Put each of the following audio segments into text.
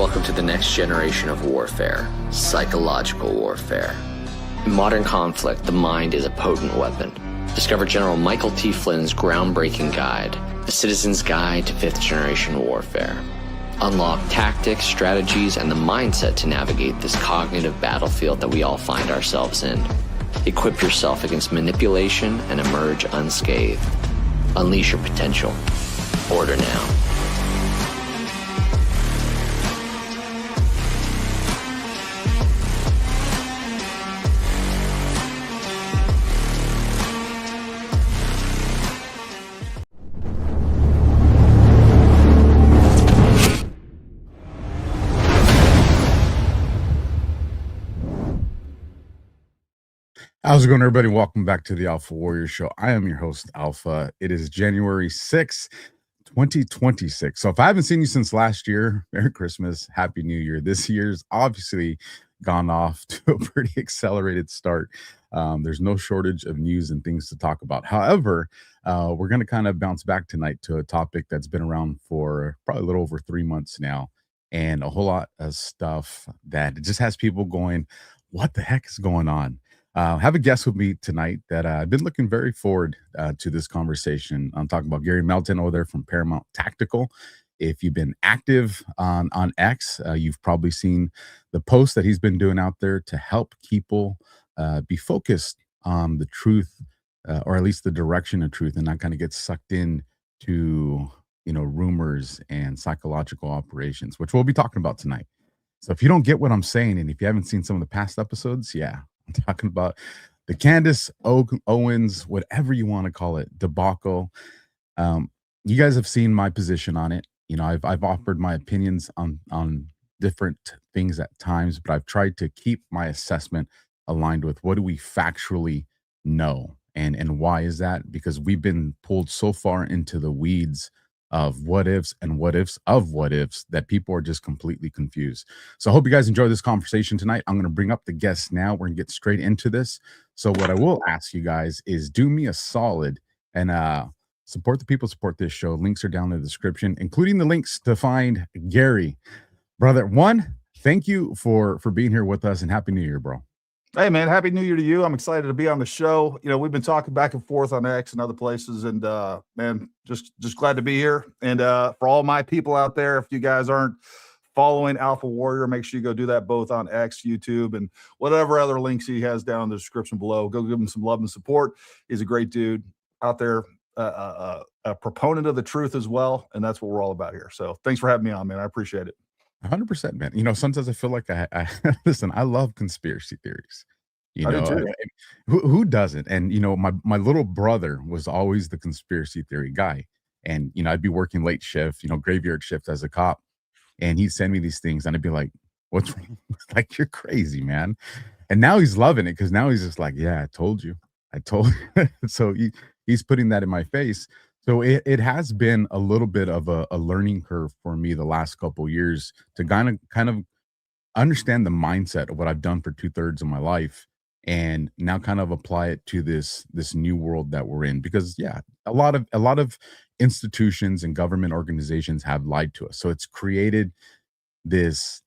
Welcome to the next generation of warfare, psychological warfare. In modern conflict, the mind is a potent weapon. Discover General Michael T. Flynn's groundbreaking guide, A Citizen's Guide to Fifth Generation Warfare. Unlock tactics, strategies, and the mindset to navigate this cognitive battlefield that we all find ourselves in. Equip yourself against manipulation and emerge unscathed. Unleash your potential. Order now. How's it going, everybody? Welcome back to the AlphaWarrior Show. I am your host, Alpha. It is January 6th, 2026. So if I haven't seen you since last year, Merry Christmas, Happy New Year. This year's obviously gone off to a pretty accelerated start. There's no shortage of news and things to talk about. However, we're going to kind of bounce back tonight to a topic that's been around for probably a little over 3 months now, and a whole lot of stuff that just has people going, what the heck is going on? Have a guest with me tonight that I've been looking very forward to this conversation. I'm talking about Gary Melton over there from Paramount Tactical. If you've been active on X, you've probably seen the posts that he's been doing out there to help people be focused on the truth, or at least the direction of truth, and not kind of get sucked in to, rumors and psychological operations, which we'll be talking about tonight. So if you don't get what I'm saying, and if you haven't seen some of the past episodes, I'm talking about the Candace, Owens, whatever you want to call it, debacle. You guys have seen my position on it. I've offered my opinions on different things at times, but I've tried to keep my assessment aligned with what do we factually know, and why is that? Because we've been pulled so far into the weeds of what ifs and what ifs of what ifs that people are just completely confused. So I hope you guys enjoy this conversation tonight. I'm going to bring up the guests now. We're going to get straight into this. So what I will ask you guys is do me a solid and support the people, support this show. Links are down in the description, including the links to find Gary. Brother, one, thank you for being here with us, and Happy New Year, bro. Hey, man, Happy New Year to you. I'm excited to be on the show. We've been talking back and forth on X and other places, and man, just glad to be here. And for all my people out there, if you guys aren't following AlphaWarrior, make sure you go do that both on X, YouTube, and whatever other links he has down in the description below. Go give him some love and support. He's a great dude out there, a proponent of the truth as well, and that's what we're all about here. So thanks for having me on, man. I appreciate it. 100%, man. Sometimes I feel like I listen, I love conspiracy theories. I do too. Who doesn't? And my little brother was always the conspiracy theory guy. And I'd be working late shift, graveyard shift as a cop, and he'd send me these things, and I'd be like, "What's wrong?" Like, you're crazy, man. And now he's loving it, because now he's just like, "Yeah, I told you." So he's putting that in my face. So it has been a little bit of a learning curve for me the last couple of years to kind of understand the mindset of what I've done for 2/3 of my life, and now kind of apply it to this new world that we're in. Because a lot of institutions and government organizations have lied to us. So it's created this,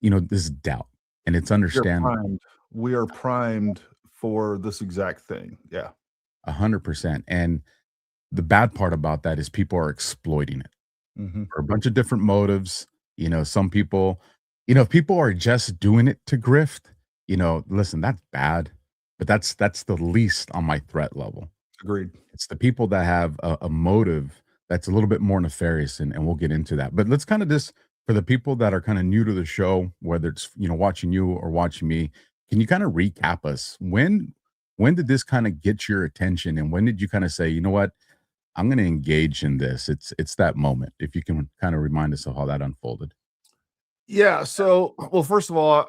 this doubt, and it's understandable. We are primed for this exact thing. Yeah. 100%. And the bad part about that is people are exploiting it for a bunch of different motives. Some people, if people are just doing it to grift, listen, that's bad, but that's the least on my threat level. Agreed. It's the people that have a motive that's a little bit more nefarious, and we'll get into that. But let's kind of just, for the people that are kind of new to the show, whether it's, watching you or watching me, can you kind of recap us? When did this kind of get your attention, and when did you kind of say, you know what, I'm going to engage in this? It's that moment. If you can kind of remind us of how that unfolded. Yeah. So, well, first of all,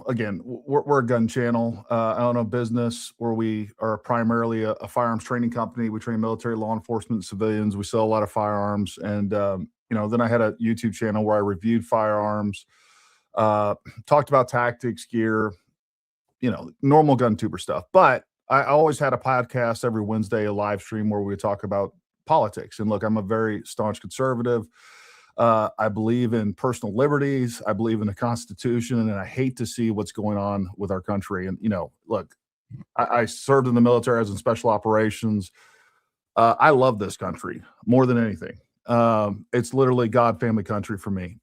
again, we're a gun channel. I own a business where we are primarily a firearms training company. We train military, law enforcement, civilians. We sell a lot of firearms. And, then I had a YouTube channel where I reviewed firearms, talked about tactics, gear, normal gun tuber stuff. But I always had a podcast every Wednesday, a live stream where we would talk about politics. And look, I'm a very staunch conservative. I believe in personal liberties. I believe in the Constitution, and I hate to see what's going on with our country. And, look, I served in the military. I was in special operations. I love this country more than anything. It's literally God family country for me.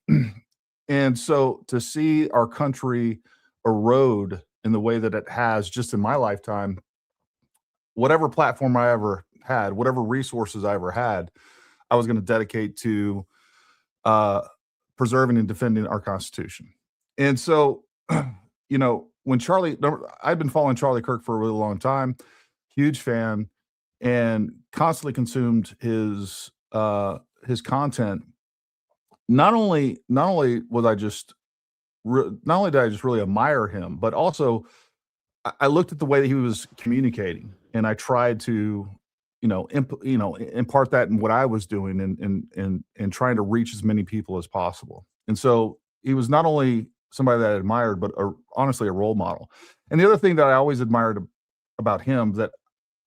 And so to see our country erode in the way that it has just in my lifetime, whatever platform I ever had, whatever resources I ever had, I was going to dedicate to preserving and defending our Constitution. And so, when I'd been following Charlie Kirk for a really long time, huge fan, and constantly consumed his content. Not only did I just really admire him, but also I looked at the way that he was communicating, and I tried to, impart that in what I was doing, and trying to reach as many people as possible. And so he was not only somebody that I admired, but honestly a role model. And the other thing that I always admired about him that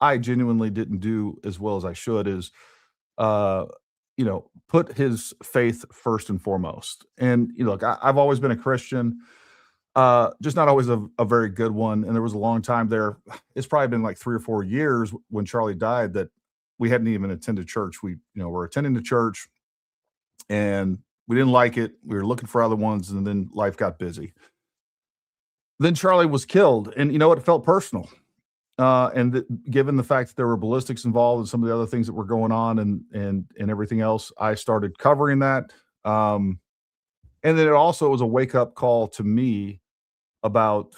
I genuinely didn't do as well as I should is, put his faith first and foremost. And look, I've always been a Christian, just not always a very good one. And there was a long time there. It's probably been like 3 or 4 years when Charlie died that we hadn't even attended church. We, were attending the church, and we didn't like it. We were looking for other ones, and then life got busy. Then Charlie was killed, and it felt personal. Given the fact that there were ballistics involved and some of the other things that were going on and everything else, I started covering that. And then it also was a wake up call to me about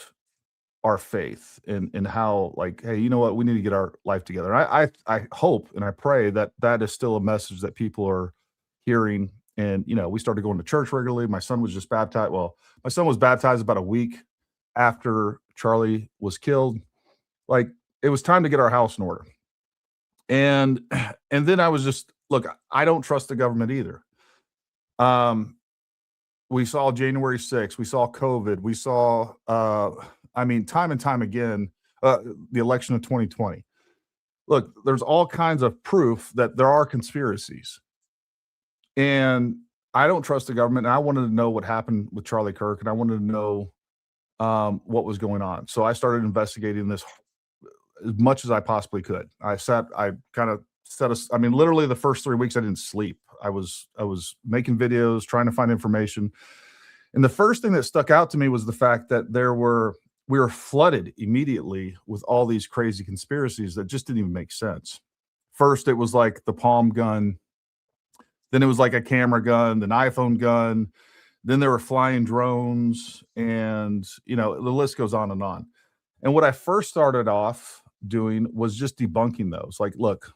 our faith and how, like, hey, you know what? We need to get our life together. And I hope and I pray that that is still a message that people are hearing. And, we started going to church regularly. My son was just baptized. Well, my son was baptized about a week after Charlie was killed. Like, it was time to get our house in order. And then I was just, look, I don't trust the government either. We saw January 6th, we saw COVID, we saw, time and time again, the election of 2020. Look, there's all kinds of proof that there are conspiracies. And I don't trust the government. And I wanted to know what happened with Charlie Kirk, and I wanted to know what was going on. So I started investigating this as much as I possibly could. Literally the first 3 weeks I didn't sleep. I was making videos, trying to find information. And the first thing that stuck out to me was the fact that we were flooded immediately with all these crazy conspiracies that just didn't even make sense. First, it was like the palm gun. Then it was like a camera gun, an iPhone gun. Then there were flying drones, and, the list goes on and on. And what I first started off doing was just debunking those. Like, look,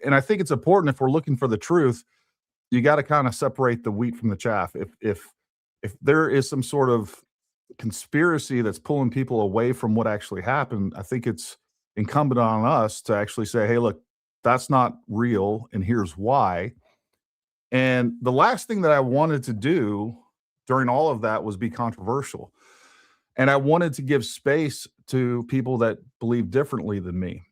and I think it's important, if we're looking for the truth, you got to kind of separate the wheat from the chaff. If there is some sort of conspiracy that's pulling people away from what actually happened, I think it's incumbent on us to actually say, hey, look, that's not real, and here's why. And the last thing that I wanted to do during all of that was be controversial. And I wanted to give space to people that believe differently than me.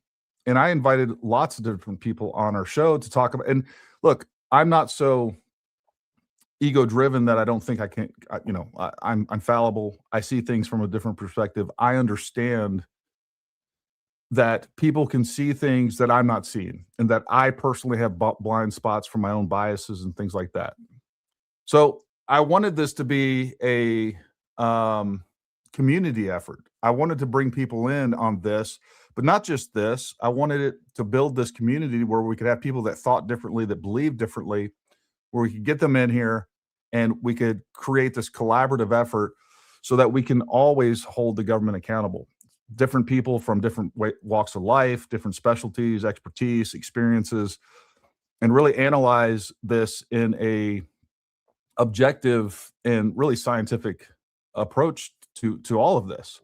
And I invited lots of different people on our show to talk about. And look, I'm not so ego driven that I don't think I can, I'm fallible. I see things from a different perspective. I understand that people can see things that I'm not seeing, and that I personally have blind spots from my own biases and things like that. So I wanted this to be a community effort. I wanted to bring people in on this, but not just this. I wanted it to build this community where we could have people that thought differently, that believed differently, where we could get them in here and we could create this collaborative effort so that we can always hold the government accountable. Different people from different walks of life, different specialties, expertise, experiences, and really analyze this in a objective and really scientific approach to all of this.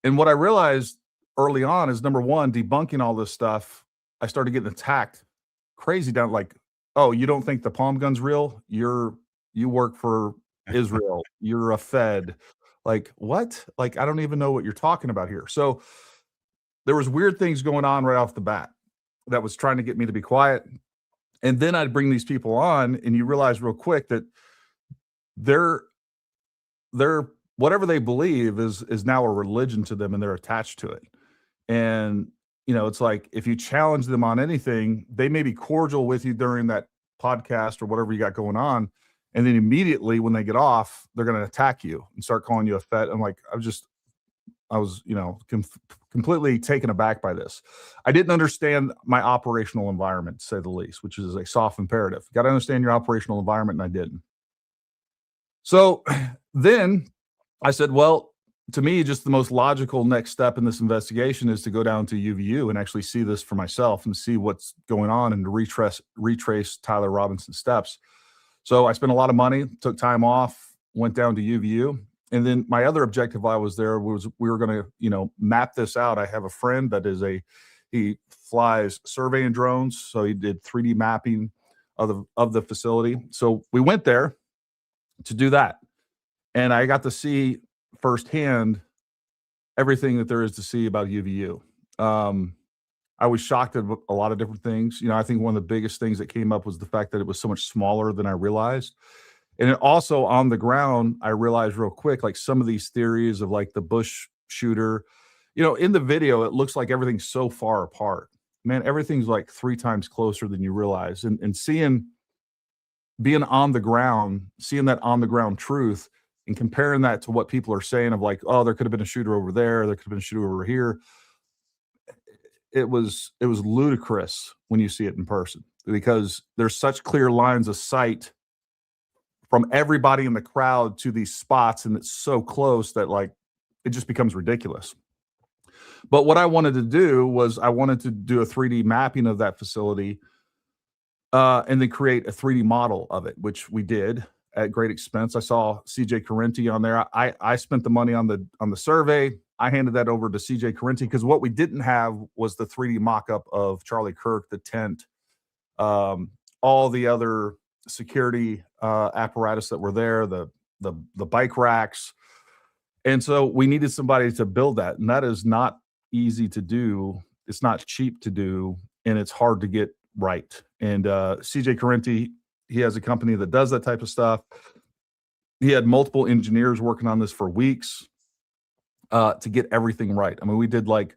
And what I realized early on is, number one, debunking all this stuff, I started getting attacked crazy down, like, oh, you don't think the palm gun's real? You work for Israel. You're a Fed. Like, what? Like, I don't even know what you're talking about here. So there was weird things going on right off the bat that was trying to get me to be quiet. And then I'd bring these people on, and you realize real quick that they're whatever they believe is now a religion to them, and they're attached to it. And it's like, if you challenge them on anything, they may be cordial with you during that podcast or whatever you got going on, and then immediately when they get off, they're going to attack you and start calling you a fet. I'm like, I was completely taken aback by this. I didn't understand my operational environment, to say the least, which is a soft imperative. You got to understand your operational environment, and I didn't. So then I said, well, to me, just the most logical next step in this investigation is to go down to UVU and actually see this for myself and see what's going on, and to retrace Tyler Robinson's steps. So I spent a lot of money, took time off, went down to UVU. And then my other objective while I was there was we were going to, map this out. I have a friend that he flies surveying drones. So he did 3D mapping of the facility. So we went there to do that. And I got to see firsthand everything that there is to see about UVU. I was shocked at a lot of different things. I think one of the biggest things that came up was the fact that it was so much smaller than I realized. And it also, on the ground, I realized real quick, like some of these theories of like the Bush shooter, in the video, it looks like everything's so far apart. Man, everything's like 3 times closer than you realize. And being on the ground, seeing that on the ground truth, and comparing that to what people are saying of like, oh, there could have been a shooter over there could have been a shooter over here. It was ludicrous when you see it in person, because there's such clear lines of sight from everybody in the crowd to these spots, and it's so close that like it just becomes ridiculous. But what I wanted to do was I wanted to do a 3D mapping of that facility, and then create a 3D model of it, which we did at great expense. I saw CJ Carenti on there. I spent the money on the survey. I handed that over to CJ Carenti, because what we didn't have was the 3D mock-up of Charlie Kirk, the tent, all the other security apparatus that were there, the bike racks. And so we needed somebody to build that. And that is not easy to do. It's not cheap to do, and it's hard to get right. And CJ Carenti, he has a company that does that type of stuff. He had multiple engineers working on this for weeks to get everything right. I mean, we did like,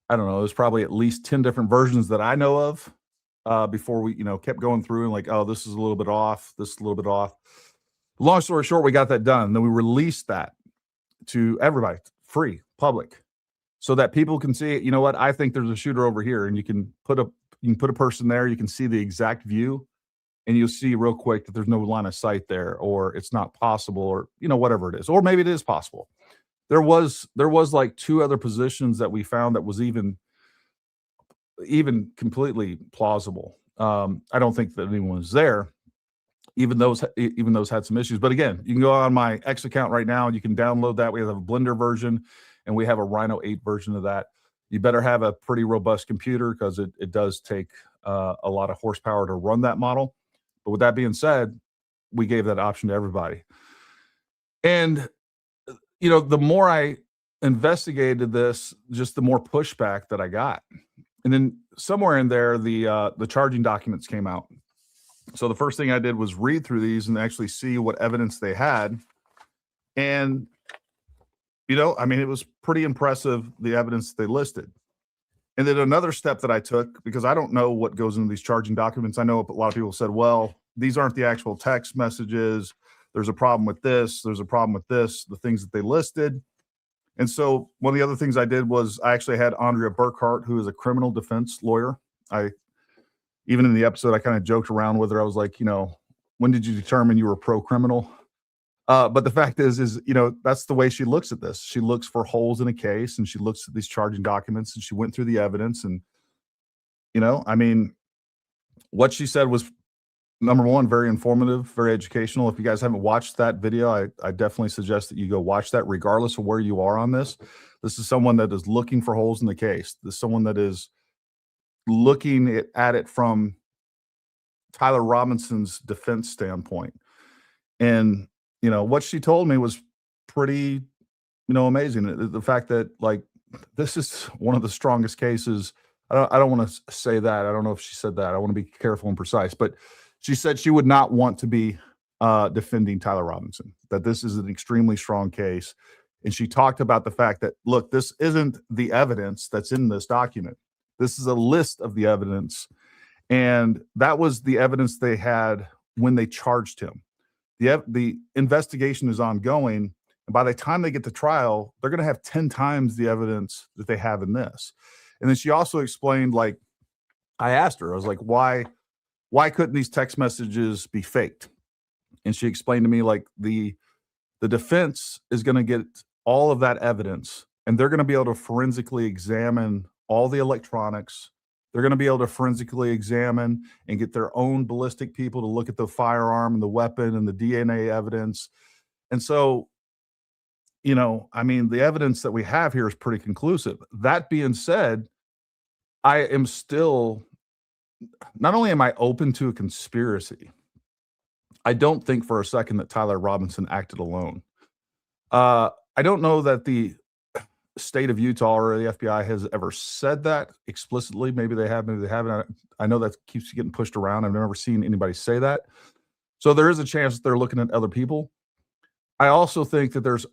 I don't know, there's probably at least 10 different versions that I know of before we, kept going through and like, oh, this is a little bit off. This is a little bit off. Long story short, we got that done. Then we released that to everybody, free, public, so that people can see, you know what, I think there's a shooter over here, and you can put a person there. You can see the exact view, and you'll see real quick that there's no line of sight there, or it's not possible, or whatever it is, or maybe it is possible. There was like 2 other positions that we found that was even completely plausible. I don't think that anyone was there. Even those had some issues. But again, you can go on my X account right now and you can download that. We have a Blender version and we have a Rhino 8 version of that. You better have a pretty robust computer, because it does take a lot of horsepower to run that model. But with that being said, we gave that option to everybody. And, the more I investigated this, just the more pushback that I got. And then somewhere in there, the charging documents came out. So the first thing I did was read through these and actually see what evidence they had. And, it was pretty impressive, the evidence they listed. And then another step that I took, because I don't know what goes into these charging documents. I know a lot of people said, well, these aren't the actual text messages. There's a problem with this. There's a problem with this, the things that they listed. And so one of the other things I did was I actually had Andrea Burkhart, who is a criminal defense lawyer. Even in the episode, I kind of joked around with her. I was like, when did you determine you were pro-criminal? But the fact is, that's the way she looks at this. She looks for holes in a case, and she looks at these charging documents, and she went through the evidence. And, what she said was, number one, very informative, very educational. If you guys haven't watched that video, I definitely suggest that you go watch that, regardless of where you are on this. This is someone that is looking for holes in the case. This is someone that is looking at it from Tyler Robinson's defense standpoint. And, what she told me was pretty, amazing. The fact that, like, this is one of the strongest cases I don't want to say that. I don't know if she said that. I want to be careful and precise, but she said she would not want to be defending Tyler Robinson, that this is an extremely strong case. And she talked about the fact that, look, this isn't the evidence that's in this document. This is a list of the evidence. And that was the evidence they had when they charged him. The investigation is ongoing. And by the time they get to trial, they're going to have 10 times the evidence that they have in this. And then she also explained, like, I asked her, I was like, why couldn't these text messages be faked? And she explained to me, like, the defense is going to get all of that evidence, and they're going to be able to forensically examine all the electronics. They're going to be able to forensically examine and get their own ballistic people to look at the firearm and the weapon and the DNA evidence. And so, I mean, the evidence that we have here is pretty conclusive. That being said, I am still, not only am I open to a conspiracy, I don't think for a second that Tyler Robinson acted alone. I don't know that the state of Utah or the FBI has ever said that explicitly. Maybe they have, maybe they haven't. I know that keeps getting pushed around. I've never seen anybody say that. So there is a chance that they're looking at other people. I also think that there's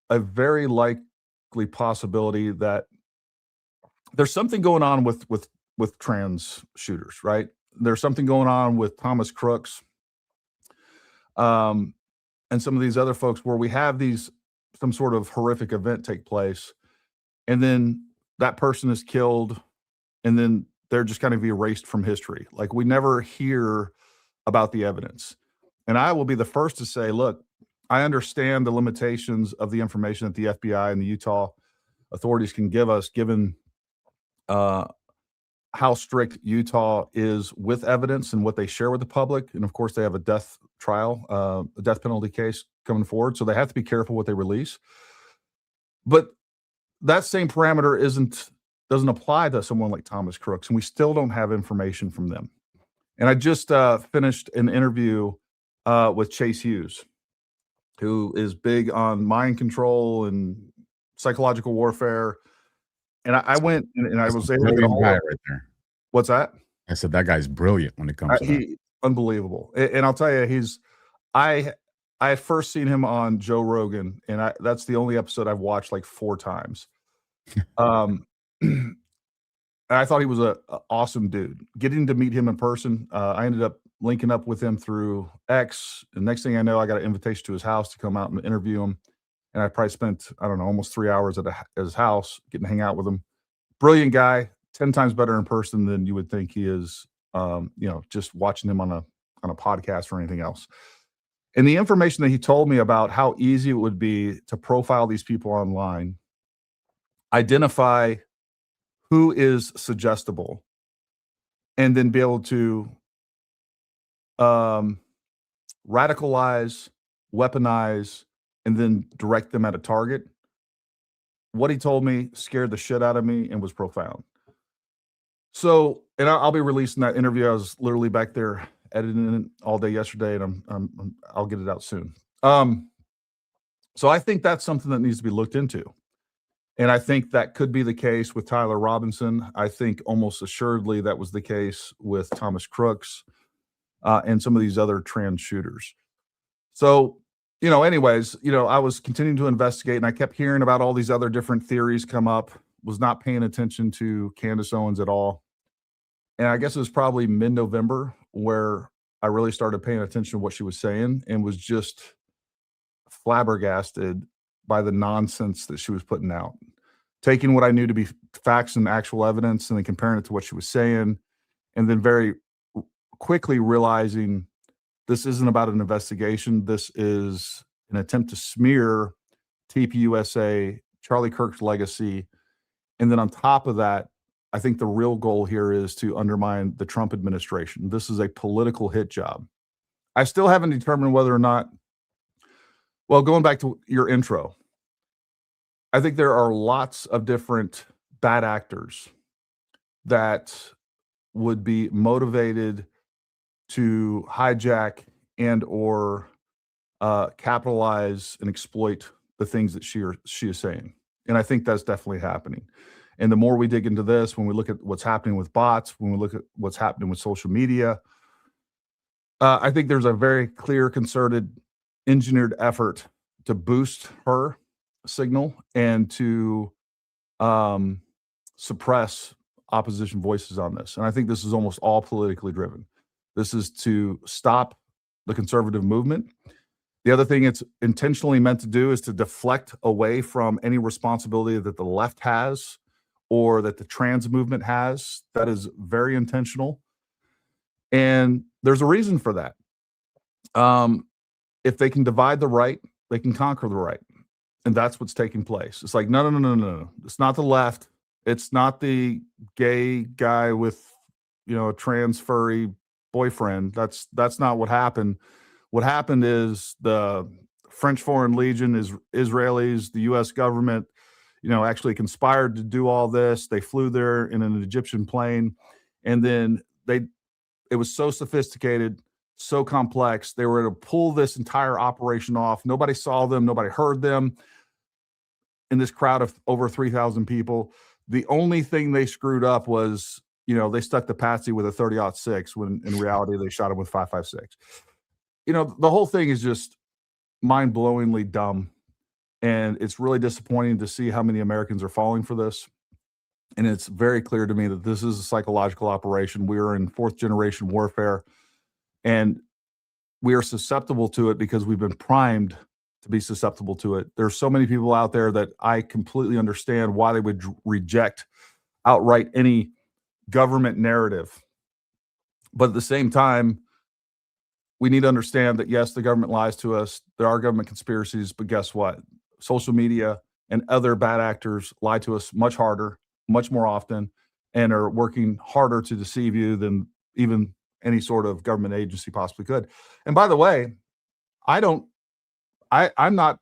a very likely possibility that there's something going on with trans shooters, right? There's something going on with Thomas Crooks, and some of these other folks where we have some sort of horrific event take place, and then that person is killed, and then they're just kind of erased from history. Like, we never hear about the evidence. And I will be the first to say, look, I understand the limitations of the information that the FBI and the Utah authorities can give us, given how strict Utah is with evidence and what they share with the public. And of course, they have a death trial, a death penalty case coming forward. So they have to be careful what they release. But that same parameter doesn't apply to someone like Thomas Crooks, and we still don't have information from them. And I just finished an interview with Chase Hughes, who is big on mind control and psychological warfare. And I went and I was able to get a hold of right there. What's that? I said that guy's brilliant when it comes to that. Unbelievable. And I'll tell you, I had first seen him on Joe Rogan, and that's the only episode I've watched like 4 times. And I thought he was an awesome dude. Getting to meet him in person, I ended up linking up with him through X. And next thing I know, I got an invitation to his house to come out and interview him. And I probably spent, I don't know, almost 3 hours at his house getting to hang out with him. Brilliant guy, 10 times better in person than you would think he is, just watching him on a podcast or anything else. And the information that he told me about how easy it would be to profile these people online, identify who is suggestible, and then be able to radicalize, weaponize, and then direct them at a target. What he told me scared the shit out of me and was profound. So, and I'll be releasing that interview. I was literally back there editing it all day yesterday, and I'll get it out soon. So I think that's something that needs to be looked into. And I think that could be the case with Tyler Robinson. I think almost assuredly that was the case with Thomas Crooks and some of these other trans shooters. So, anyways, I was continuing to investigate, and I kept hearing about all these other different theories come up, was not paying attention to Candace Owens at all. And I guess it was probably mid-November where I really started paying attention to what she was saying and was just flabbergasted by the nonsense that she was putting out, taking what I knew to be facts and actual evidence and then comparing it to what she was saying, and then very quickly realizing this isn't about an investigation. This is an attempt to smear TPUSA, Charlie Kirk's legacy. And then on top of that, I think the real goal here is to undermine the Trump administration. This is a political hit job. I still haven't determined whether or not, well, going back to your intro, I think there are lots of different bad actors that would be motivated to hijack and or capitalize and exploit the things that she is saying. And I think that's definitely happening. And the more we dig into this, when we look at what's happening with bots, when we look at what's happening with social media, I think there's a very clear, concerted, engineered effort to boost her signal and to suppress opposition voices on this. And I think this is almost all politically driven. This is to stop the conservative movement. The other thing it's intentionally meant to do is to deflect away from any responsibility that the left has or that the trans movement has. That is very intentional. And there's a reason for that. If they can divide the right, they can conquer the right. And that's what's taking place. It's like, no. It's not the left. It's not the gay guy with, a trans furry boyfriend. That's not what happened. What happened is the French Foreign Legion, Israelis, the U.S. government, actually conspired to do all this. They flew there in an Egyptian plane, and then it was so sophisticated, so complex. They were able to pull this entire operation off. Nobody saw them. Nobody heard them in this crowd of over 3,000 people. The only thing they screwed up was, they stuck the patsy with a 30-06 when in reality they shot him with 5.56. The whole thing is just mind-blowingly dumb. And it's really disappointing to see how many Americans are falling for this. And it's very clear to me that this is a psychological operation. We are in 4th-generation warfare, and we are susceptible to it because we've been primed to be susceptible to it. There's so many people out there that I completely understand why they would reject outright any government narrative. But at the same time, we need to understand that, yes, the government lies to us. There are government conspiracies, but guess what? Social media and other bad actors lie to us much harder, much more often, and are working harder to deceive you than even any sort of government agency possibly could. And by the way, I'm not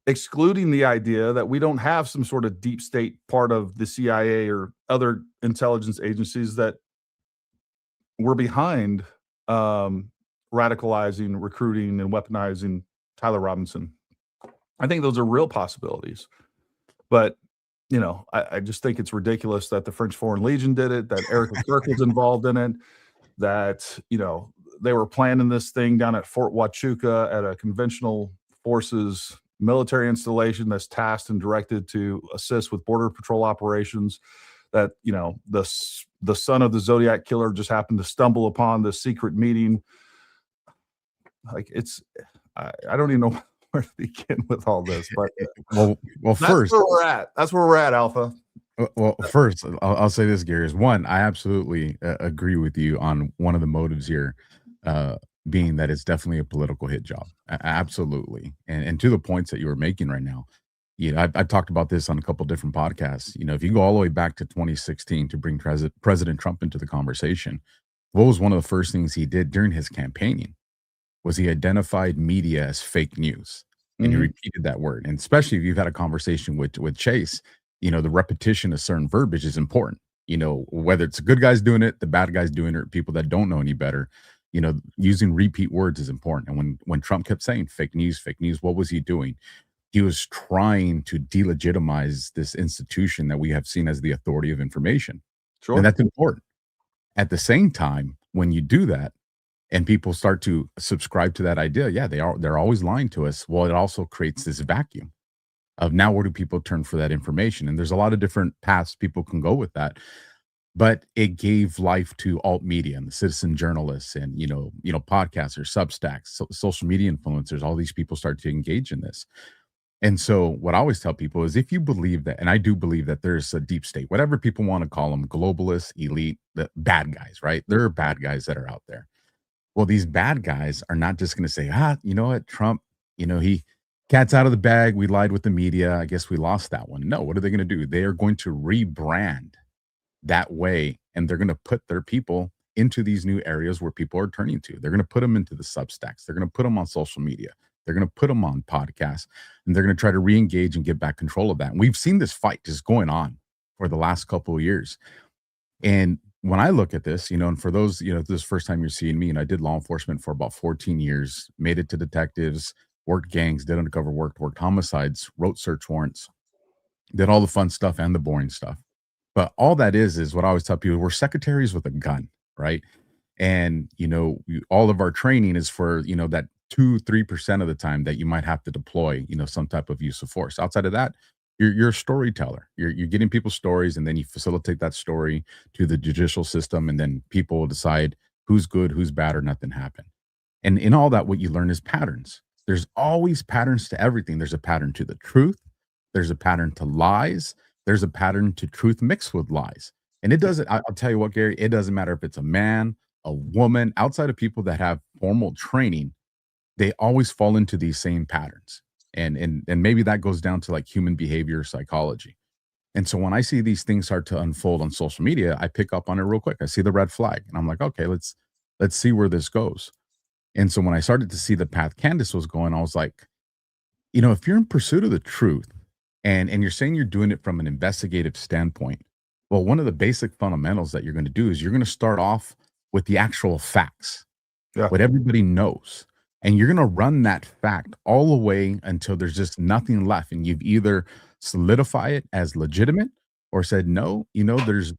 excluding the idea that we don't have some sort of deep state part of the CIA or other intelligence agencies that were behind radicalizing, recruiting, and weaponizing Tyler Robinson. I think those are real possibilities. But, I just think it's ridiculous that the French Foreign Legion did it, that Erica Kirk was involved in it, that, they were planning this thing down at Fort Huachuca at a conventional forces military installation that's tasked and directed to assist with border patrol operations, that, the son of the Zodiac killer just happened to stumble upon this secret meeting. Like, I don't even know where to begin with all this, but well, first, that's where we're at, Alpha. Well, first, I'll say this, Gary, is one, I absolutely agree with you on one of the motives here, being that it's definitely a political hit job. Absolutely. And to the points that you were making right now, I've talked about this on a couple different podcasts. If you go all the way back to 2016 to bring President Trump into the conversation, what was one of the first things he did during his campaigning was he identified media as fake news. And he repeated that word. And especially if you've had a conversation with Chase, the repetition of certain verbiage is important. Whether it's the good guys doing it, the bad guys doing it, or people that don't know any better, using repeat words is important. And when Trump kept saying fake news, what was he doing? He was trying to delegitimize this institution that we have seen as the authority of information. Sure. And that's important. At the same time, when you do that and people start to subscribe to that idea, yeah, they're always lying to us. Well, it also creates this vacuum of now where do people turn for that information? And there's a lot of different paths people can go with that. But it gave life to alt media and the citizen journalists and, podcasters, Substacks, social media influencers. All these people start to engage in this. And so what I always tell people is if you believe that, and I do believe that there's a deep state, whatever people want to call them, globalists, elite, the bad guys, right? There are bad guys that are out there. Well, these bad guys are not just going to say, you know what, Trump, he cat's out of the bag. We lied with the media. I guess we lost that one. No, what are they going to do? They are going to rebrand that way. And they're going to put their people into these new areas where people are turning to. They're going to put them into the Substacks. They're going to put them on social media. They're going to put them on podcasts, and they're going to try to re-engage and get back control of that. And we've seen this fight just going on for the last couple of years. And when I look at this, and for those, this is the first time you're seeing me, and I did law enforcement for about 14 years, made it to detectives, worked gangs, did undercover work, worked homicides, wrote search warrants. did all the fun stuff and the boring stuff. But all that is what I always tell people, we're secretaries with a gun, right? And, all of our training is for, that 2-3% of the time that you might have to deploy, some type of use of force. Outside of that, you're a storyteller. You're getting people's stories, and then you facilitate that story to the judicial system, and then people will decide who's good, who's bad, or nothing happened. And in all that, what you learn is patterns. There's always patterns to everything. There's a pattern to the truth. There's a pattern to lies. There's a pattern to truth mixed with lies. And it doesn't, I'll tell you what, Gary, it doesn't matter if it's a man, a woman, outside of people that have formal training, they always fall into these same patterns. And maybe that goes down to like human behavior psychology. And so when I see these things start to unfold on social media, I pick up on it real quick. I see the red flag and I'm like, okay, let's see where this goes. And so when I started to see the path Candace was going, I was like, if you're in pursuit of the truth and you're saying you're doing it from an investigative standpoint, well, one of the basic fundamentals that you're going to do is you're going to start off with the actual facts, what everybody knows. And you're going to run that fact all the way until there's just nothing left. And you've either solidified it as legitimate or said, no, there's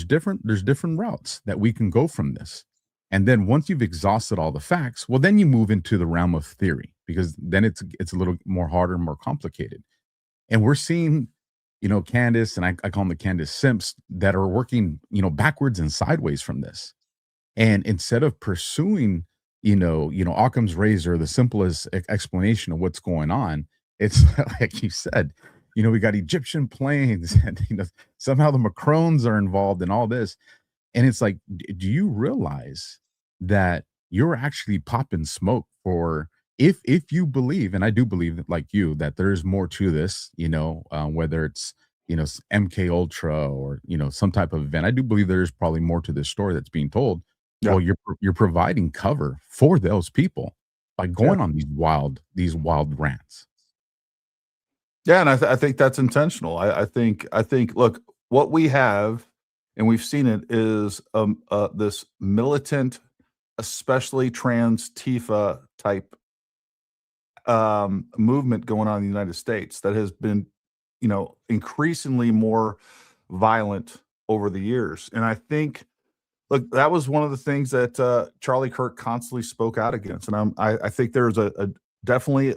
different routes that we can go from this. And then once you've exhausted all the facts, well, then you move into the realm of theory, because then it's a little more harder, more complicated. And we're seeing, Candace, and I call them the Candace simps, that are working, backwards and sideways from this. And instead of pursuing, Occam's razor, the simplest explanation of what's going on, it's like you said, we got Egyptian planes and, somehow the Macrones are involved in all this. And it's like, do you realize that you're actually popping smoke for, if you believe, and I do believe that, like you, that there's more to this, whether it's, MK Ultra or, some type of event. I do believe there's probably more to this story that's being told. Yeah. Well, you're providing cover for those people by going on these wild rants. Yeah, and I think that's intentional. I think look, what we have, and we've seen it, is this militant, especially trans Tifa type movement going on in the United States that has been, increasingly more violent over the years. And I think, look, that was one of the things that Charlie Kirk constantly spoke out against. And I think there's a definitely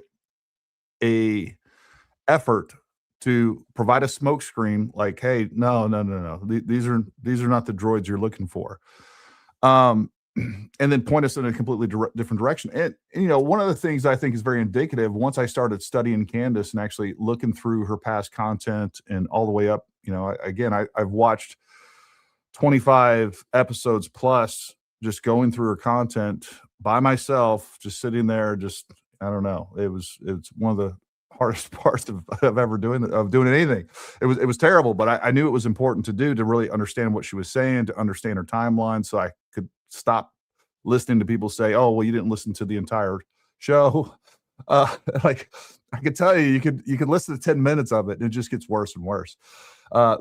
a effort to provide a smokescreen, like, hey, no, these are not the droids you're looking for, and then point us in a completely different direction. And one of the things I think is very indicative, once I started studying Candace and actually looking through her past content and all the way up, I've watched 25 episodes plus, just going through her content by myself, just sitting there, I don't know. It's one of the hardest parts of ever doing anything. It was terrible, but I knew it was important to do, to really understand what she was saying, to understand her timeline, so I could stop listening to people say, oh, well, you didn't listen to the entire show. Like, I could tell you could listen to 10 minutes of it and it just gets worse and worse.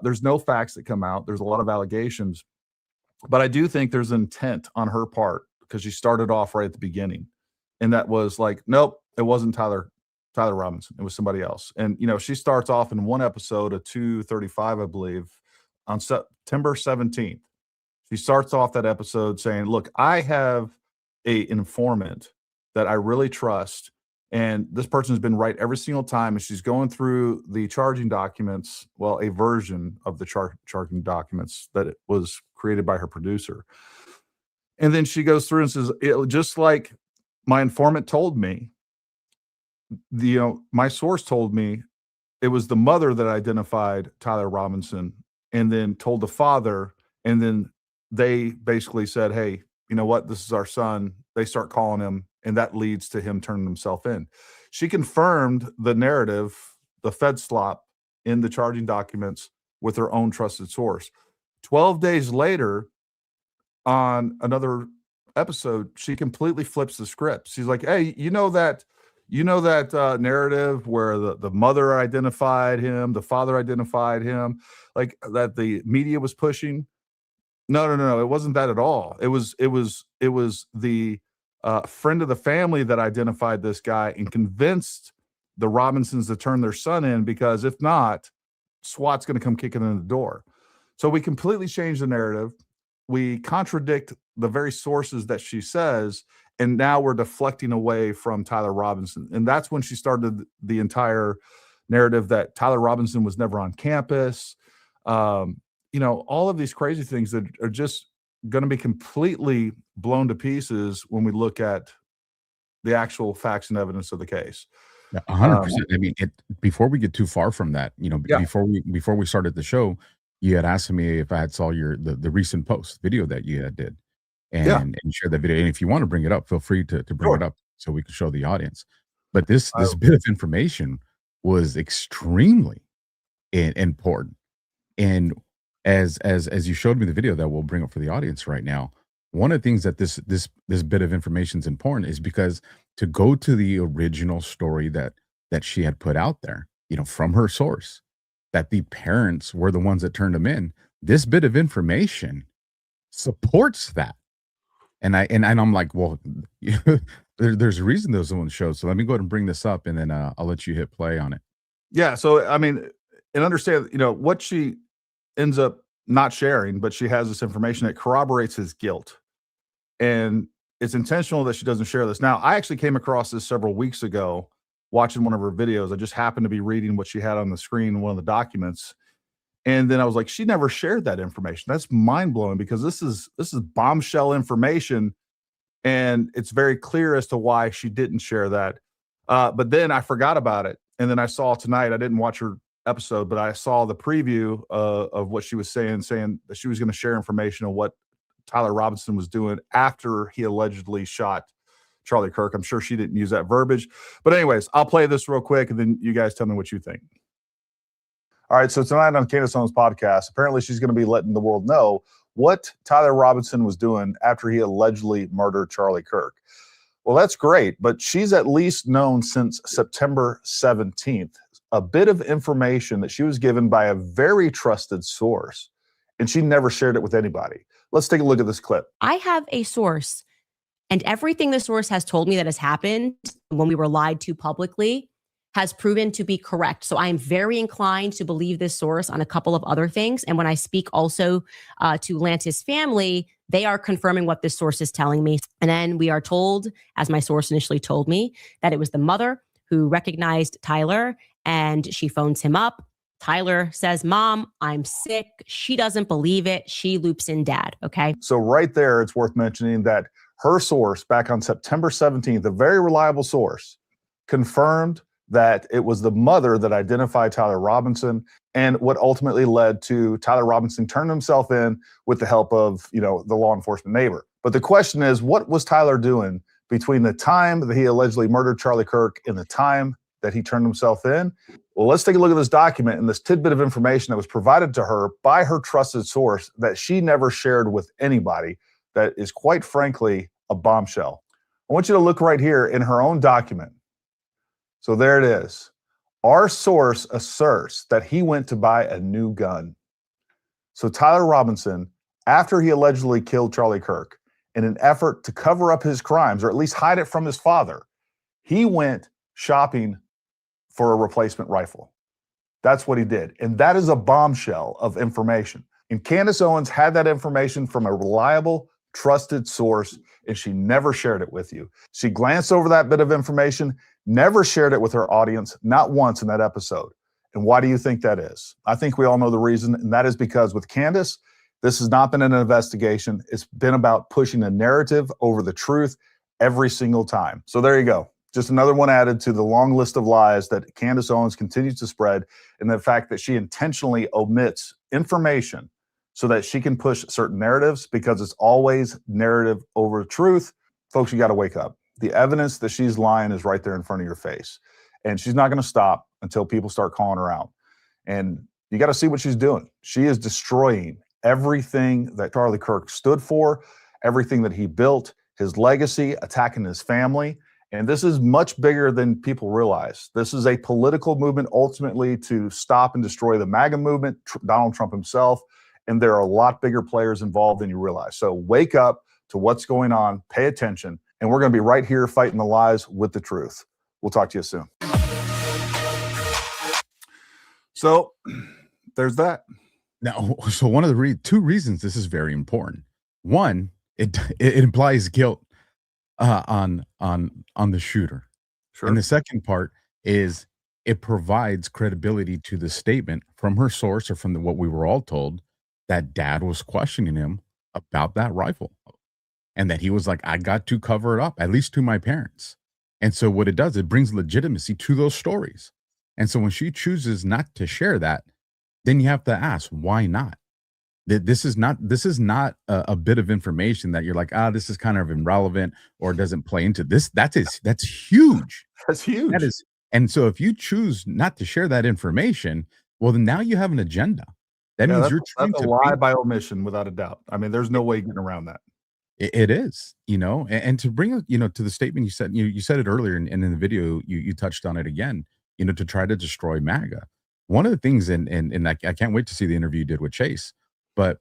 There's no facts that come out. There's a lot of allegations, but I do think there's intent on her part, because she started off right at the beginning, and that was like, nope, it wasn't Tyler Robinson. It was somebody else. And, she starts off in one episode of 235, I believe, on September 17th. She starts off that episode saying, look, I have an informant that I really trust, and this person has been right every single time. And she's going through the charging documents, well, a version of the charging documents that it was created by her producer. And then she goes through and says, just like my informant told me, my source told me it was the mother that identified Tyler Robinson, and then told the father, and then they basically said, hey, you know what, this is our son. They start calling him, and that leads to him turning himself in. She confirmed the narrative, the Fed slop, in the charging documents with her own trusted source. 12 days later, on another episode, she completely flips the script. She's like, hey, that narrative where the mother identified him, the father identified him, like that the media was pushing. No, it wasn't that at all. It was the friend of the family that identified this guy and convinced the Robinsons to turn their son in, because if not, SWAT's going to come kicking in the door. So we completely change the narrative. We contradict the very sources that she says, and now we're deflecting away from Tyler Robinson. And that's when she started the entire narrative that Tyler Robinson was never on campus. All of these crazy things that are just going to be completely blown to pieces when we look at the actual facts and evidence of the case. 100%. I mean, before we get too far from that, before we started the show, you had asked me if I had saw the recent video that you had did and share that video. And if you want to bring it up, feel free to bring it up so we can show the audience. But this bit of information was extremely important. And as you showed me the video that we'll bring up for the audience right now, one of the things that this bit of information is important is because to go to the original story that she had put out there, from her source, that the parents were the ones that turned them in. This bit of information supports that. And I'm like, well, there's a reason those ones show. So let me go ahead and bring this up, and then I'll let you hit play on it. Yeah. So, I mean, and understand, what she ends up not sharing, but she has this information that corroborates his guilt. And it's intentional that she doesn't share this. Now, I actually came across this several weeks ago watching one of her videos. I just happened to be reading what she had on the screen, one of the documents. And then I was like, she never shared that information. That's mind blowing, because this is bombshell information. And it's very clear as to why she didn't share that. But then I forgot about it. And then I saw tonight, I didn't watch her episode, but I saw the preview of what she was saying that she was going to share information on what Tyler Robinson was doing after he allegedly shot Charlie Kirk. I'm sure she didn't use that verbiage. But anyways, I'll play this real quick, and then you guys tell me what you think. All right, so tonight on Candace Owens' podcast, apparently she's going to be letting the world know what Tyler Robinson was doing after he allegedly murdered Charlie Kirk. Well, that's great, but she's at least known since September 17th, a bit of information that she was given by a very trusted source, and she never shared it with anybody. Let's take a look at this clip. I have a source, and everything the source has told me that has happened when we were lied to publicly has proven to be correct. So I am very inclined to believe this source on a couple of other things. And when I speak also to Lance's family, they are confirming what this source is telling me. And then we are told, as my source initially told me, that it was the mother who recognized Tyler, and she phones him up. Tyler says, "Mom, I'm sick." She doesn't believe it. She loops in dad. Okay. So right there, it's worth mentioning that her source back on September 17th, a very reliable source, confirmed that it was the mother that identified Tyler Robinson, and what ultimately led to Tyler Robinson turning himself in with the help of, the law enforcement neighbor. But the question is, what was Tyler doing between the time that he allegedly murdered Charlie Kirk and the time that he turned himself in? Well, let's take a look at this document and this tidbit of information that was provided to her by her trusted source that she never shared with anybody, that is quite frankly a bombshell. I want you to look right here in her own document. So there it is. Our source asserts that he went to buy a new gun. So Tyler Robinson, after he allegedly killed Charlie Kirk, in an effort to cover up his crimes, or at least hide it from his father, he went shopping for a replacement rifle. That's what he did. And that is a bombshell of information. And Candace Owens had that information from a reliable, trusted source, and she never shared it with you. She glanced over that bit of information, never shared it with her audience, not once in that episode. And why do you think that is? I think we all know the reason, and that is because with Candace, this has not been an investigation. It's been about pushing a narrative over the truth every single time. So there you go. Just another one added to the long list of lies that Candace Owens continues to spread, and the fact that she intentionally omits information so that she can push certain narratives, because it's always narrative over truth. Folks, you got to wake up. The evidence that she's lying is right there in front of your face, and she's not going to stop until people start calling her out. And you got to see what she's doing. She is destroying everything that Charlie Kirk stood for, everything that he built, his legacy, attacking his family. And this is much bigger than people realize. This is a political movement ultimately to stop and destroy the MAGA movement, Donald Trump himself. And there are a lot bigger players involved than you realize. So wake up to what's going on, pay attention, and we're going to be right here fighting the lies with the truth. We'll talk to you soon. So there's that. Now, so one of the two reasons this is very important. One, it implies guilt on the shooter. Sure. And the second part is it provides credibility to the statement from her source, or from what we were all told, that dad was questioning him about that rifle, and that he was like, I got to cover it up, at least to my parents. And so what it does, it brings legitimacy to those stories. And so when she chooses not to share that, then you have to ask, why not? This is not a bit of information that you're like, this is kind of irrelevant or doesn't play into this. That's huge. That's huge. That is. And so if you choose not to share that information, well, then now you have an agenda. That means you're trying to lie by omission, without a doubt. I mean, there's no way getting around that. It is, and to bring it, to the statement you said, you said it earlier, and in the video, you touched on it again, to try to destroy MAGA. One of the things, and I can't wait to see the interview you did with Chase, but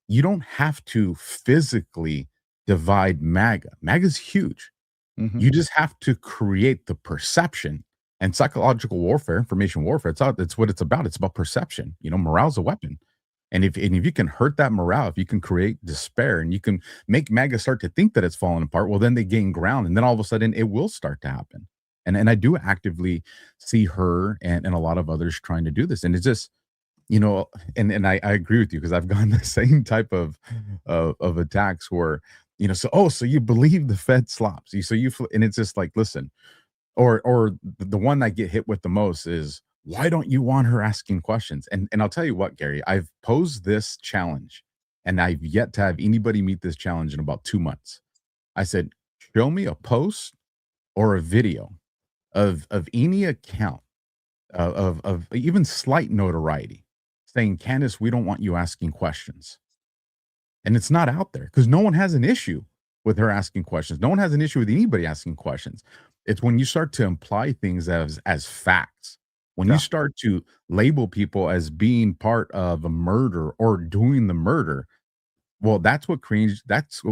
you don't have to physically divide MAGA. MAGA's huge. Mm-hmm. You just have to create the perception. And psychological warfare, information warfare, it's what it's about. It's about perception. Morale's a weapon. And if you can hurt that morale, if you can create despair, and you can make MAGA start to think that it's falling apart, well, then they gain ground, and then all of a sudden it will start to happen. And I do actively see her and a lot of others trying to do this. And it's just, and I agree with you, because I've gone the same type of attacks where, so you believe the Fed slops. And it's just like, listen, or the one I get hit with the most is, why don't you want her asking questions? And I'll tell you what, Gary, I've posed this challenge, and I've yet to have anybody meet this challenge in about 2 months. I said, show me a post or a video of any account of even slight notoriety saying, Candace, we don't want you asking questions. And it's not out there, because no one has an issue with her asking questions. No one has an issue with anybody asking questions. It's when you start to imply things as facts. When you start to label people as being part of a murder or doing the murder, well, that's what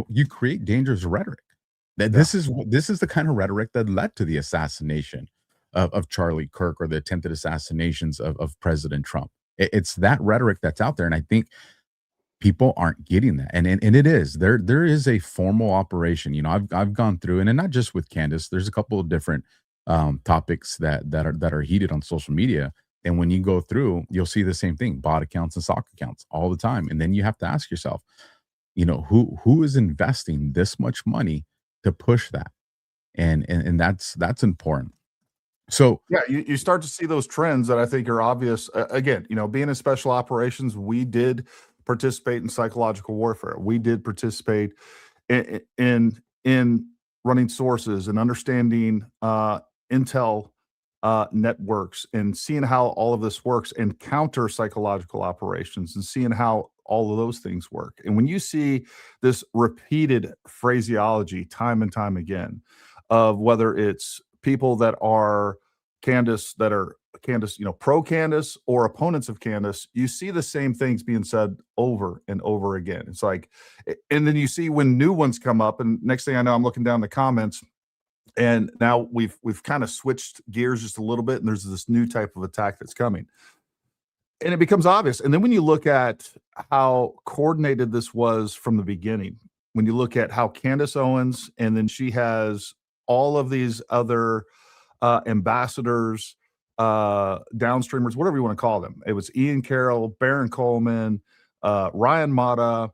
you create dangerous rhetoric. This is the kind of rhetoric that led to the assassination of Charlie Kirk, or the attempted assassinations of President Trump. It's that rhetoric that's out there, and I think people aren't getting that. And it is there is a formal operation. I've gone through, and not just with Candace. There's a couple of different topics that are heated on social media, and when you go through, you'll see the same thing: bot accounts and sock accounts all the time. And then you have to ask yourself, who is investing this much money to push that? And that's important. So yeah, you start to see those trends that I think are obvious. Again, being in special operations, we did participate in psychological warfare. We did participate in running sources and understanding intel networks, and seeing how all of this works, and counter psychological operations, and seeing how all of those things work. And when you see this repeated phraseology time and time again, of whether it's people that are Candace, pro Candace, or opponents of Candace, you see the same things being said over and over again. It's like, and then you see when new ones come up, and next thing I know, I'm looking down the comments, and now we've kind of switched gears just a little bit, and there's this new type of attack that's coming, and it becomes obvious. And then when you look at how coordinated this was from the beginning, when you look at how Candace Owens, and then she has all of these other ambassadors, downstreamers, whatever you want to call them. It was Ian Carroll, Baron Coleman, Ryan Mata,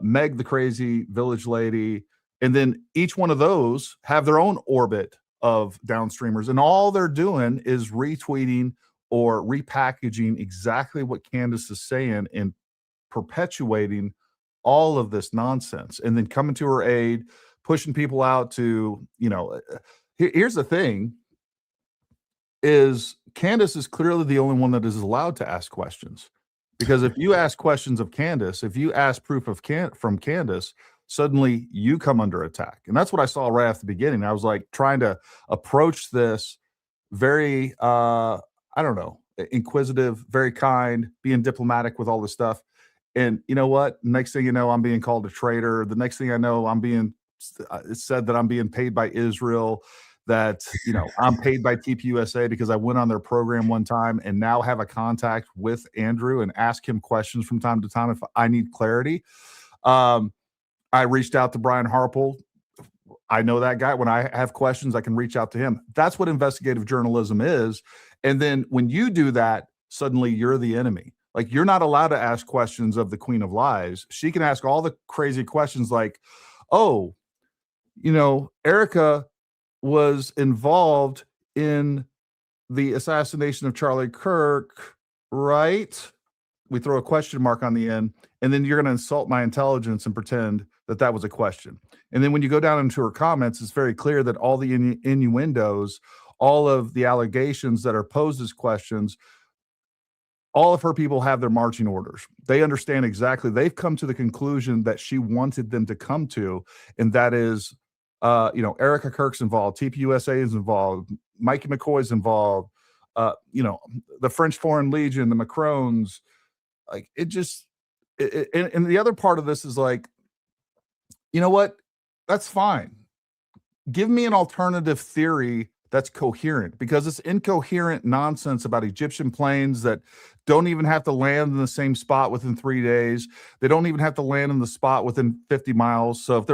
Meg the Crazy Village Lady, and then each one of those have their own orbit of downstreamers, and all they're doing is retweeting or repackaging exactly what Candace is saying, and perpetuating all of this nonsense, and then coming to her aid, pushing people out to, here's the thing, is Candace is clearly the only one that is allowed to ask questions. Because if you ask questions of Candace, if you ask proof from Candace, suddenly you come under attack. And that's what I saw right off the beginning. I was like trying to approach this very, inquisitive, very kind, being diplomatic with all this stuff. And you know what? Next thing you know, I'm being called a traitor. The next thing I know, it's said that I'm being paid by Israel. that, you know, I'm paid by TPUSA because I went on their program one time and now have a contact with Andrew and ask him questions from time to time if I need clarity. I reached out to Brian Harple. I know that guy. When I have questions, I can reach out to him. That's what investigative journalism is. And then when you do that, suddenly you're the enemy. Like, you're not allowed to ask questions of the Queen of Lies. She can ask all the crazy questions like, oh, you know, Erica was involved in the assassination of Charlie Kirk, right? We throw a question mark on the end, and then you're going to insult my intelligence and pretend that that was a question. And then when you go down into her comments, it's very clear that all the innuendos, all of the allegations that are posed as questions, all of her people have their marching orders. They understand exactly. They've come to the conclusion that she wanted them to come to, and that is, you know, Erica Kirk's involved, TPUSA is involved, Mikey McCoy's involved, you know, the French Foreign Legion, the Macrons. Like, it just, and the other part of this is like, you know what? That's fine. Give me an alternative theory that's coherent, because it's incoherent nonsense about Egyptian planes that don't even have to land in the same spot within 3 days. They don't even have to land in the spot within 50 miles. So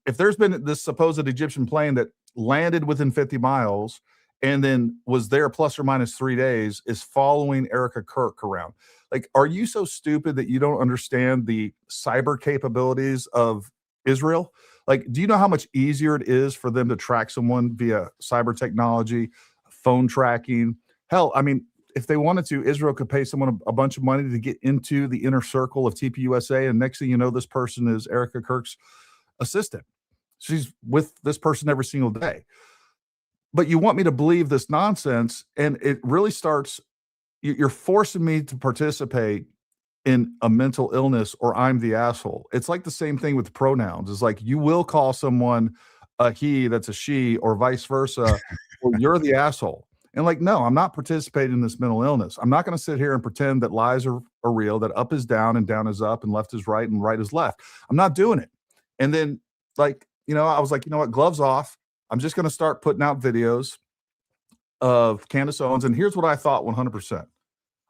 if there's been this supposed Egyptian plane that landed within 50 miles and then was there plus or minus 3 days, is following Erica Kirk around. Like, are you so stupid that you don't understand the cyber capabilities of Israel? Like, do you know how much easier it is for them to track someone via cyber technology, phone tracking? Hell, I mean, if they wanted to, Israel could pay someone a bunch of money to get into the inner circle of TPUSA, and next thing you know, this person is Erica Kirk's assistant. She's with this person every single day. But you want me to believe this nonsense, and it really starts, you're forcing me to participate in a mental illness, or I'm the asshole. It's like the same thing with pronouns. It's like, you will call someone a he that's a she, or vice versa, or you're the asshole. And like, no, I'm not participating in this mental illness. I'm not going to sit here and pretend that lies are real, that up is down and down is up and left is right and right is left. I'm not doing it. And then, like, you know, I was like, you know what, gloves off. I'm just going to start putting out videos of Candace Owens. And here's what I thought 100%.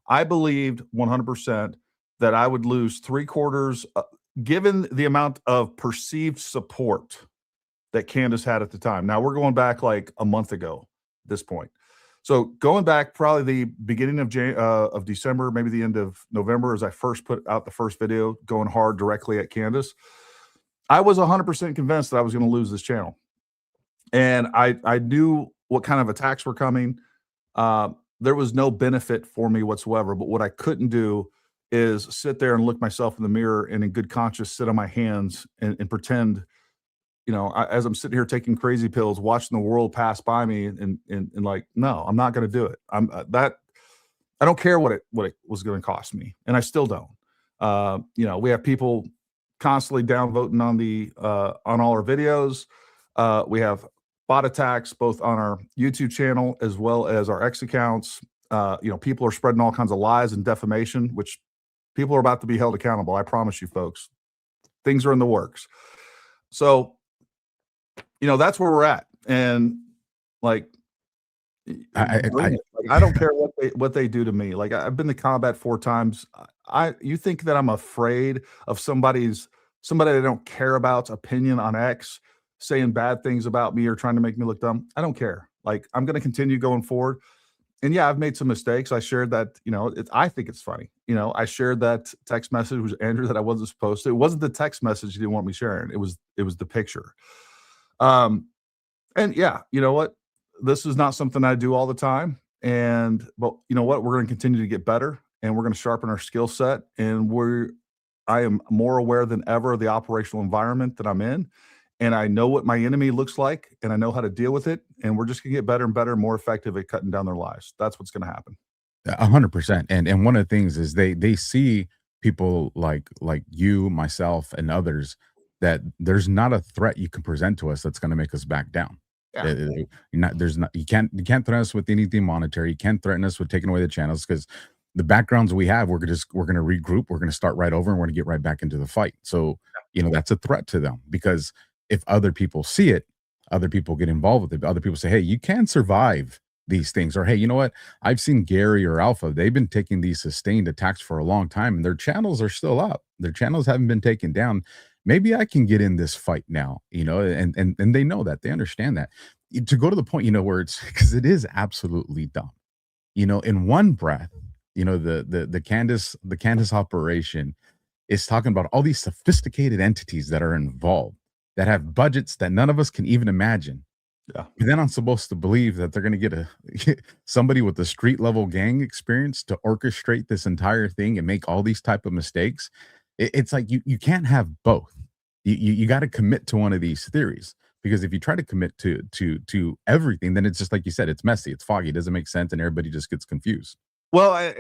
I believed 100% that I would lose 3/4, given the amount of perceived support that Candace had at the time. Now, we're going back like a month ago at this point. So going back probably the beginning of December, maybe the end of November, as I first put out the first video going hard directly at Candace, I was 100% convinced that I was going to lose this channel. And I knew what kind of attacks were coming. There was no benefit for me whatsoever. But what I couldn't do is sit there and look myself in the mirror and in good conscience sit on my hands and pretend, you know, as I'm sitting here taking crazy pills, watching the world pass by me, and like, no, I'm not going to do it. I don't care what it was going to cost me, and I still don't. You know, we have people constantly downvoting on all our videos. We have bot attacks both on our YouTube channel as well as our X accounts. You know, people are spreading all kinds of lies and defamation, which people are about to be held accountable. I promise you, folks. Things are in the works. So, you know, that's where we're at. And like, I don't care what they do to me. Like, I've been to combat 4 times. You think that I'm afraid of somebody I don't care about's opinion on X saying bad things about me or trying to make me look dumb? I don't care. Like, I'm going to continue going forward. And yeah, I've made some mistakes. I shared that, you know, I think it's funny. You know, I shared that text message with Andrew that I wasn't supposed to. It wasn't the text message he didn't want me sharing. It was the picture. And yeah, you know what? This is not something I do all the time. But you know what? We're going to continue to get better, and we're going to sharpen our skill set. And I am more aware than ever of the operational environment that I'm in. And I know what my enemy looks like, and I know how to deal with it. And we're just going to get better and better and more effective at cutting down their lives. That's what's going to happen. 100%. And one of the things is they see people like you, myself, and others, that there's not a threat you can present to us that's going to make us back down. Yeah. You can't threaten us with anything monetary. You can't threaten us with taking away the channels, because the backgrounds we have, we're going to regroup. We're going to start right over, and we're going to get right back into the fight. So, you know, that's a threat to them, because if other people see it, other people get involved with it. Other people say, hey, you can survive these things. Or, hey, you know what? I've seen Gary or Alpha. They've been taking these sustained attacks for a long time and their channels are still up. Their channels haven't been taken down. Maybe I can get in this fight now, and they know that. They understand that. To go to the point, where it's because it is absolutely dumb. In one breath, the Candace operation is talking about all these sophisticated entities that are involved that have budgets that none of us can even imagine. Yeah. And then I'm supposed to believe that they're going to get somebody with the street level gang experience to orchestrate this entire thing and make all these type of mistakes. It's like you can't have both. You got to commit to one of these theories, because if you try to commit to everything, then it's just like you said, it's messy, it's foggy, it doesn't make sense, and everybody just gets confused. Well, I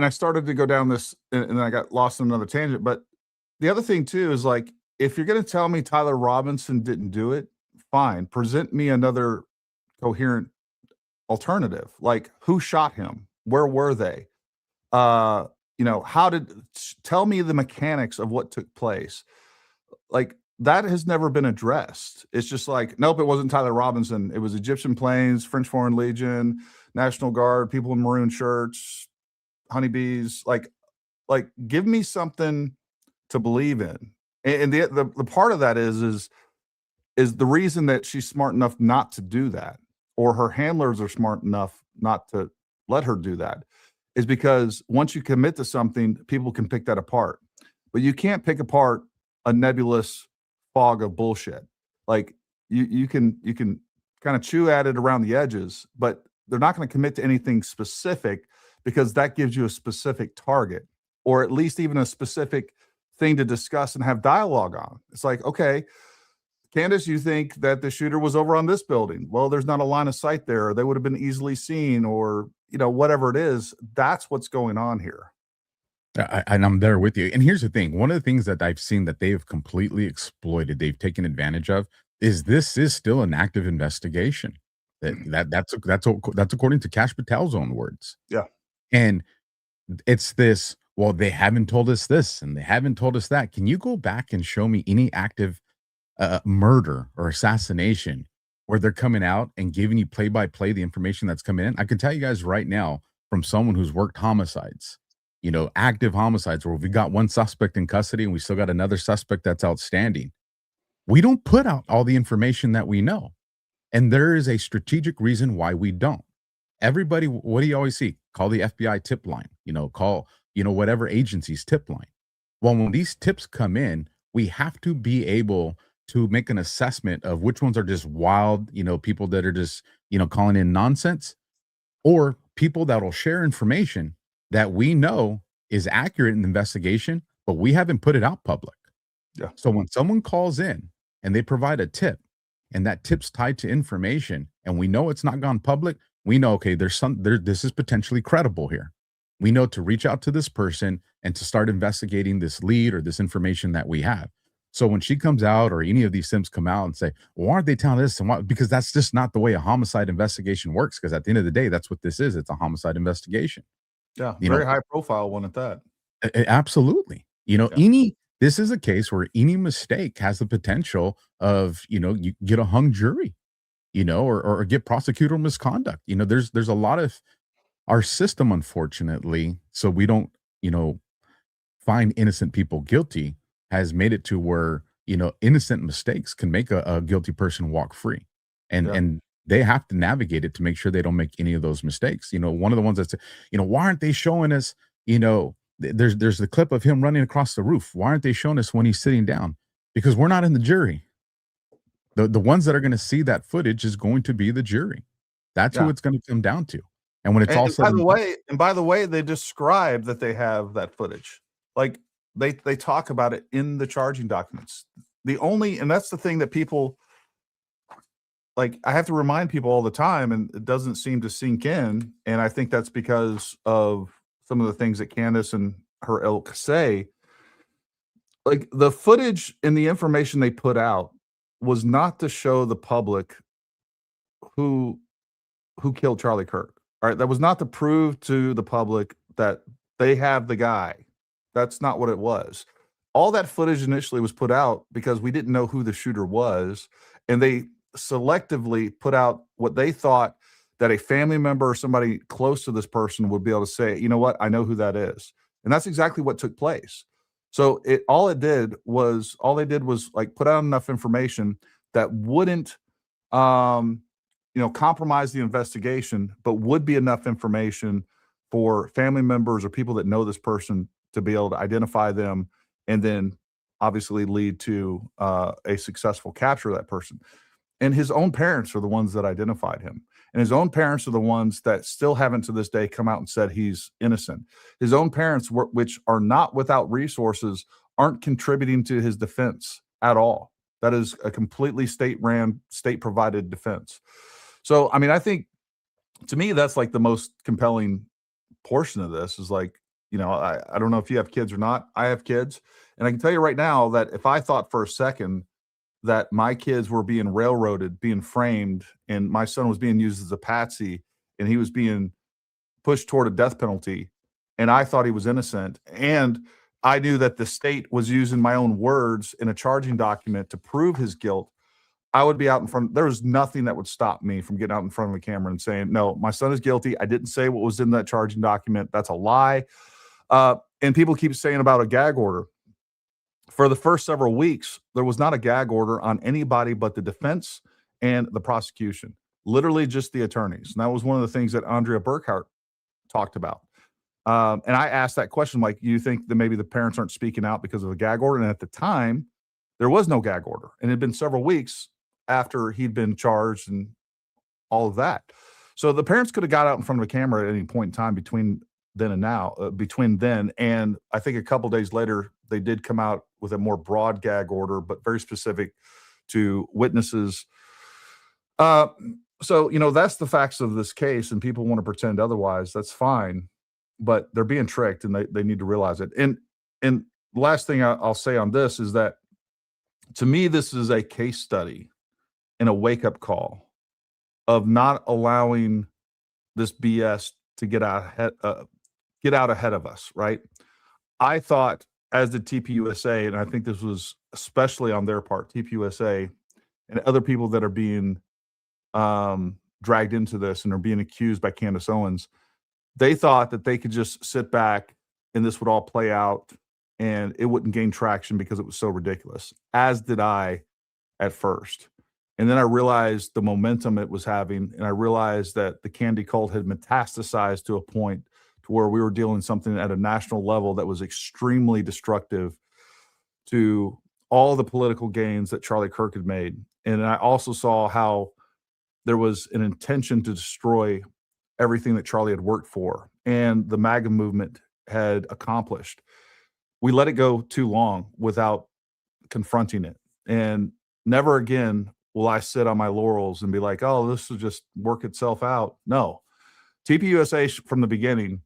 started to go down this, and then I got lost in another tangent. But the other thing too is, like, if you're going to tell me Tyler Robinson didn't do it, fine. Present me another coherent alternative. Like, who shot him? Where were they? Tell me the mechanics of what took place. Like, that has never been addressed. It's just like, nope, it wasn't Tyler Robinson. It was Egyptian planes, French Foreign Legion, National Guard, people in maroon shirts, honeybees. Like, give me something to believe in. And the part of that is the reason that she's smart enough not to do that, or her handlers are smart enough not to let her do that, is because once you commit to something, people can pick that apart. But you can't pick apart a nebulous fog of bullshit. Like, you can kind of chew at it around the edges, but they're not going to commit to anything specific, because that gives you a specific target, or at least even a specific thing to discuss and have dialogue on. It's like, okay, Candace, you think that the shooter was over on this building. Well, there's not a line of sight there, or they would have been easily seen, or, whatever it is. That's what's going on here. And I'm there with you. And here's the thing. One of the things that I've seen that they have completely exploited, they've taken advantage of, is this is still an active investigation. That's according to Kash Patel's own words. Yeah. And it's this, well, they haven't told us this and they haven't told us that. Can you go back and show me any active murder or assassination where they're coming out and giving you play-by-play the information that's coming in? I can tell you guys right now, from someone who's worked homicides, active homicides, where we got one suspect in custody and we still got another suspect that's outstanding. We don't put out all the information that we know. And there is a strategic reason why we don't. Everybody, what do you always see? Call the FBI tip line, call, whatever agency's tip line. Well, when these tips come in, we have to be able to make an assessment of which ones are just wild, people that are just, calling in nonsense, or people that will share information that we know is accurate in the investigation, but we haven't put it out public. Yeah. So when someone calls in and they provide a tip, and that tip's tied to information, and we know it's not gone public, we know, okay, this is potentially credible here. We know to reach out to this person and to start investigating this lead or this information that we have. So when she comes out, or any of these Sims come out and say, well, why aren't they telling this? And why? Because that's just not the way a homicide investigation works. Because at the end of the day, that's what this is. It's a homicide investigation. Yeah. Very high profile one at that. Absolutely. This is a case where any mistake has the potential of, you get a hung jury, or get prosecutorial misconduct. There's a lot of our system, unfortunately, so we don't, find innocent people guilty, has made it to where, innocent mistakes can make a guilty person walk free. And they have to navigate it to make sure they don't make any of those mistakes. One of the ones that's, why aren't they showing us, there's the clip of him running across the roof. Why aren't they showing us when he's sitting down? Because we're not in the jury. The ones that are going to see that footage is going to be the jury. That's who it's going to come down to. And when it's all said, by the way, they describe that they have that footage. Like, they talk about it in the charging documents. And that's the thing that people, like, I have to remind people all the time, and it doesn't seem to sink in. And I think that's because of some of the things that Candace and her ilk say. Like, the footage and the information they put out was not to show the public who killed Charlie Kirk. All right. That was not to prove to the public that they have the guy. That's not what it was. All that footage initially was put out because we didn't know who the shooter was. and they selectively put out what they thought that a family member or somebody close to this person would be able to say, you know what, I know who that is. And that's exactly what took place. So all they did was like put out enough information that wouldn't compromise the investigation, but would be enough information for family members or people that know this person to be able to identify them, and then obviously lead to a successful capture of that person. And his own parents are the ones that identified him. And his own parents are the ones that still haven't to this day come out and said he's innocent. His own parents, which are not without resources, aren't contributing to his defense at all. That is a completely state-ran, state-provided defense. So, I mean, I think, to me, that's like the most compelling portion of this is like, I don't know if you have kids or not. I have kids. And I can tell you right now that if I thought for a second that my kids were being railroaded, being framed, and my son was being used as a patsy, and he was being pushed toward a death penalty, and I thought he was innocent, and I knew that the state was using my own words in a charging document to prove his guilt, I would be out in front. There was nothing that would stop me from getting out in front of a camera and saying, no, my son is guilty. I didn't say what was in that charging document. That's a lie. And people keep saying about a gag order. For the first several weeks, there was not a gag order on anybody but the defense and the prosecution, literally just the attorneys. And that was one of the things that Andrea Burkhart talked about. And I asked that question, like, you think that maybe the parents aren't speaking out because of a gag order? And at the time, there was no gag order. And it had been several weeks after he'd been charged and all of that. So the parents could have got out in front of a camera at any point in time between then and now, and I think a couple days later, they did come out with a more broad gag order, but very specific to witnesses. So, that's the facts of this case, and people want to pretend otherwise. That's fine, but they're being tricked, and they need to realize it. And the last thing I'll say on this is that, to me, this is a case study and a wake-up call of not allowing this BS to get out ahead of us, right? I thought, as did TPUSA, and I think this was especially on their part, TPUSA and other people that are being dragged into this and are being accused by Candace Owens, they thought that they could just sit back and this would all play out and it wouldn't gain traction because it was so ridiculous, as did I at first. And then I realized the momentum it was having, and I realized that the candy cult had metastasized to a point to where we were dealing something at a national level that was extremely destructive to all the political gains that Charlie Kirk had made. And I also saw how there was an intention to destroy everything that Charlie had worked for and the MAGA movement had accomplished. We let it go too long without confronting it. And never again will I sit on my laurels and be like, oh, this will just work itself out. No. TPUSA from the beginning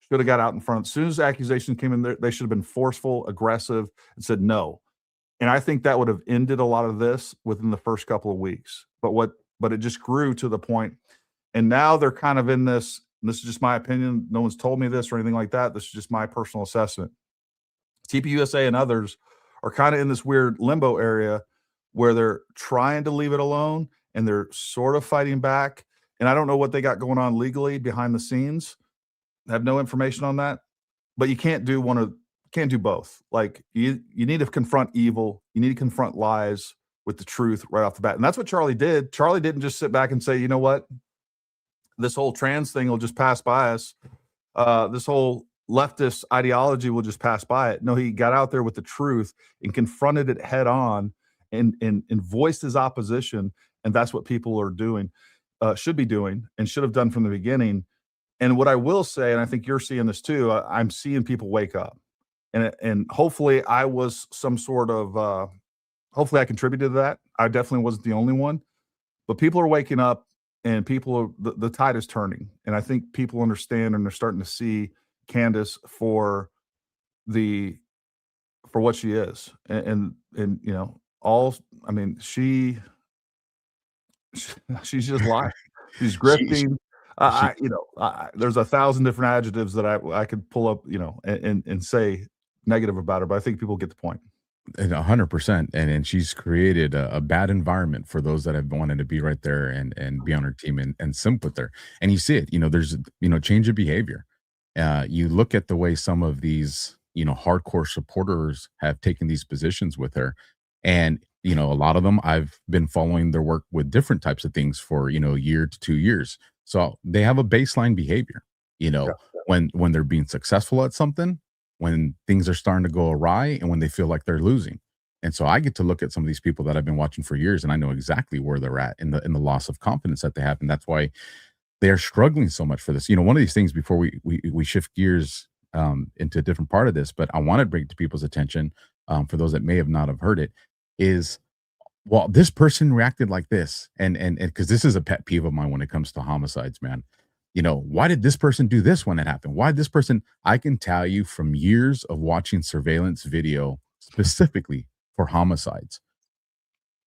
should have got out in front. As soon as the accusation came in there, they should have been forceful, aggressive, and said no. And I think that would have ended a lot of this within the first couple of weeks. But it just grew to the point, and now they're kind of in this. This is just my opinion. No one's told me this or anything like that. This is just my personal assessment. TPUSA and others are kind of in this weird limbo area where they're trying to leave it alone and they're sort of fighting back. And I don't know what they got going on legally behind the scenes. I have no information on that. But you can't do both. Like you need to confront evil. You need to confront lies with the truth right off the bat. And that's what Charlie did. Charlie didn't just sit back and say, you know what? This whole trans thing will just pass by us. This whole leftist ideology will just pass by it. No, he got out there with the truth and confronted it head on and voiced his opposition. And that's what people are doing, should be doing, and should have done from the beginning. And what I will say, and I think you're seeing this too, I'm seeing people wake up. And hopefully I was some sort of, hopefully I contributed to that. I definitely wasn't the only one. But people are waking up, and the tide is turning. And I think people understand, and they're starting to see Candace for what she is. And she's just lying. She's grifting. There's 1,000 different adjectives that I could pull up, and say negative about her, but I think people get the point. And 100%, and she's created a bad environment for those that have wanted to be right there and be on her team and simp with her. And you see it, there's change of behavior. You look at the way some of these hardcore supporters have taken these positions with her, and a lot of them I've been following their work with different types of things for a year to 2 years. So they have a baseline behavior. Yeah. When they're being successful at something, when things are starting to go awry, and when they feel like they're losing. And so I get to look at some of these people that I've been watching for years, and I know exactly where they're at in the loss of confidence that they have, and that's why they are struggling so much for this. One of these things before we shift gears into a different part of this, but I want to bring to people's attention, for those that may have not have heard it, is well, this person reacted like this, and because this is a pet peeve of mine when it comes to homicides, man. Why did this person do this when it happened? Why this person? I can tell you from years of watching surveillance video specifically for homicides.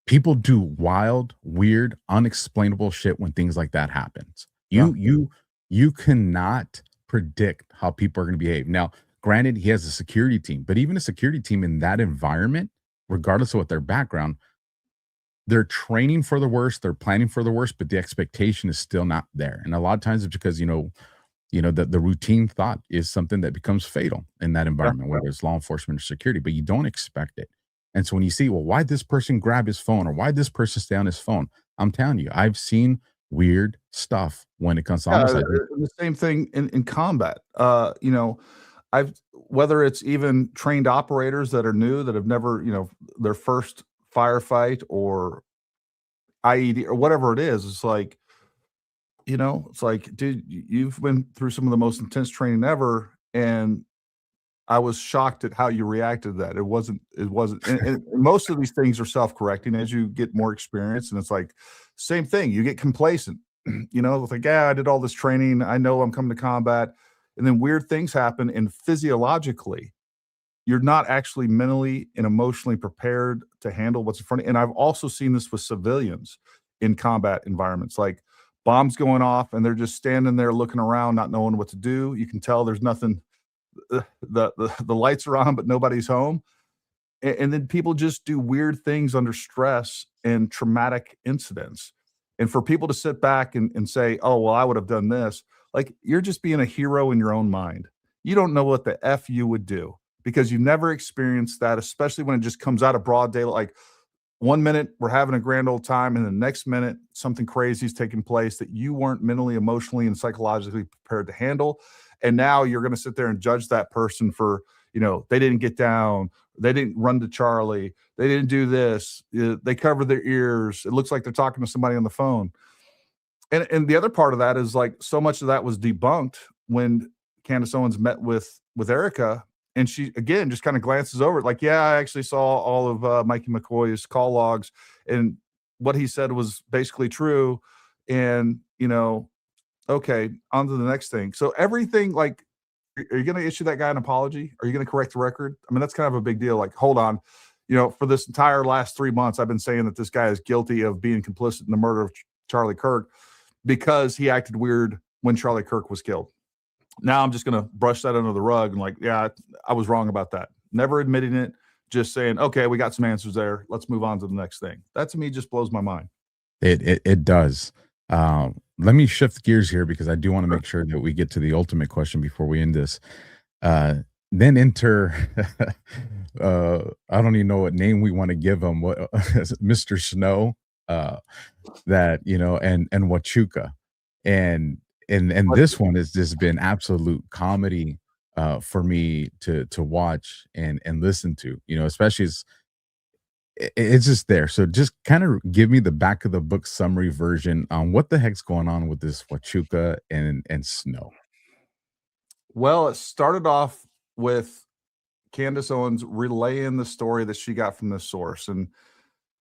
People do wild, weird, unexplainable shit when things like that happens. You cannot predict how people are going to behave. Now, granted, he has a security team, but even a security team in that environment, regardless of what their background, they're training for the worst, they're planning for the worst, but the expectation is still not there. And a lot of times it's because, the routine thought is something that becomes fatal in that environment, whether it's law enforcement or security, but you don't expect it. And so when you see, well, why'd this person grab his phone, or why'd this person stay on his phone? I'm telling you, I've seen weird stuff when it comes to homicide. The same thing in combat. Whether it's even trained operators that are new, that have never, their first firefight or IED or whatever it is, it's like, dude, you've been through some of the most intense training ever, and I was shocked at how you reacted to that. It wasn't, and most of these things are self-correcting as you get more experience, and it's like, same thing, you get complacent, it's like, yeah, I did all this training, I know I'm coming to combat, and then weird things happen, and physiologically, you're not actually mentally and emotionally prepared to handle what's in front of you. And I've also seen this with civilians in combat environments, like bombs going off and they're just standing there looking around, not knowing what to do. You can tell there's nothing, the lights are on, but nobody's home. And then people just do weird things under stress and traumatic incidents. And for people to sit back and say, oh, well, I would have done this, like, you're just being a hero in your own mind. You don't know what the F you would do, because you never experienced that, especially when it just comes out of broad daylight. Like, 1 minute we're having a grand old time, and the next minute something crazy is taking place that you weren't mentally, emotionally, and psychologically prepared to handle. And now you're going to sit there and judge that person for, they didn't get down, they didn't run to Charlie, they didn't do this, they covered their ears, it looks like they're talking to somebody on the phone. And the other part of that is, like, so much of that was debunked when Candace Owens met with Erica. And she, again, just kind of glances over it, like, yeah, I actually saw all of Mikey McCoy's call logs, and what he said was basically true. And, okay, on to the next thing. So everything, like, are you going to issue that guy an apology? Are you going to correct the record? I mean, that's kind of a big deal. Like, hold on, for this entire last 3 months, I've been saying that this guy is guilty of being complicit in the murder of Charlie Kirk because he acted weird when Charlie Kirk was killed. Now I'm just going to brush that under the rug and, like, yeah, I was wrong about that. Never admitting it, just saying, okay, we got some answers there, let's move on to the next thing. That to me just blows my mind. It does. Let me shift gears here, because I do want to make sure that we get to the ultimate question before we end this. Then enter I don't even know what name we want to give him, what Mr. Snow, that and Huachuca. And this one has just been absolute comedy for me to watch and listen to, especially as it's just there. So just kind of give me the back of the book summary version on what the heck's going on with this Huachuca and Snow. Well, it started off with Candace Owens relaying the story that she got from this source. And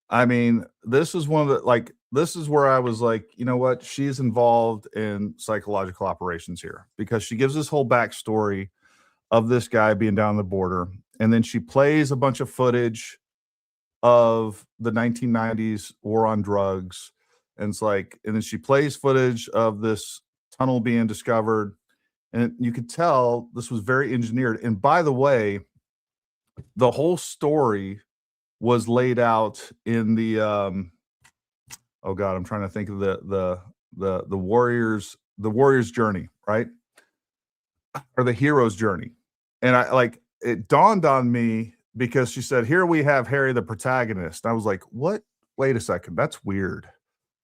I mean, this is one of the, like, this is where I was like, you know what? She's involved in psychological operations here, because she gives this whole backstory of this guy being down the border. And then she plays a bunch of footage of the 1990s war on drugs. And it's like, and then she plays footage of this tunnel being discovered. And you could tell this was very engineered. And by the way, the whole story was laid out in the oh God, I'm trying to think of the warrior's journey, right? Or the hero's journey. And it dawned on me because she said, here we have Harry, the protagonist. I was like, what? Wait a second. That's weird.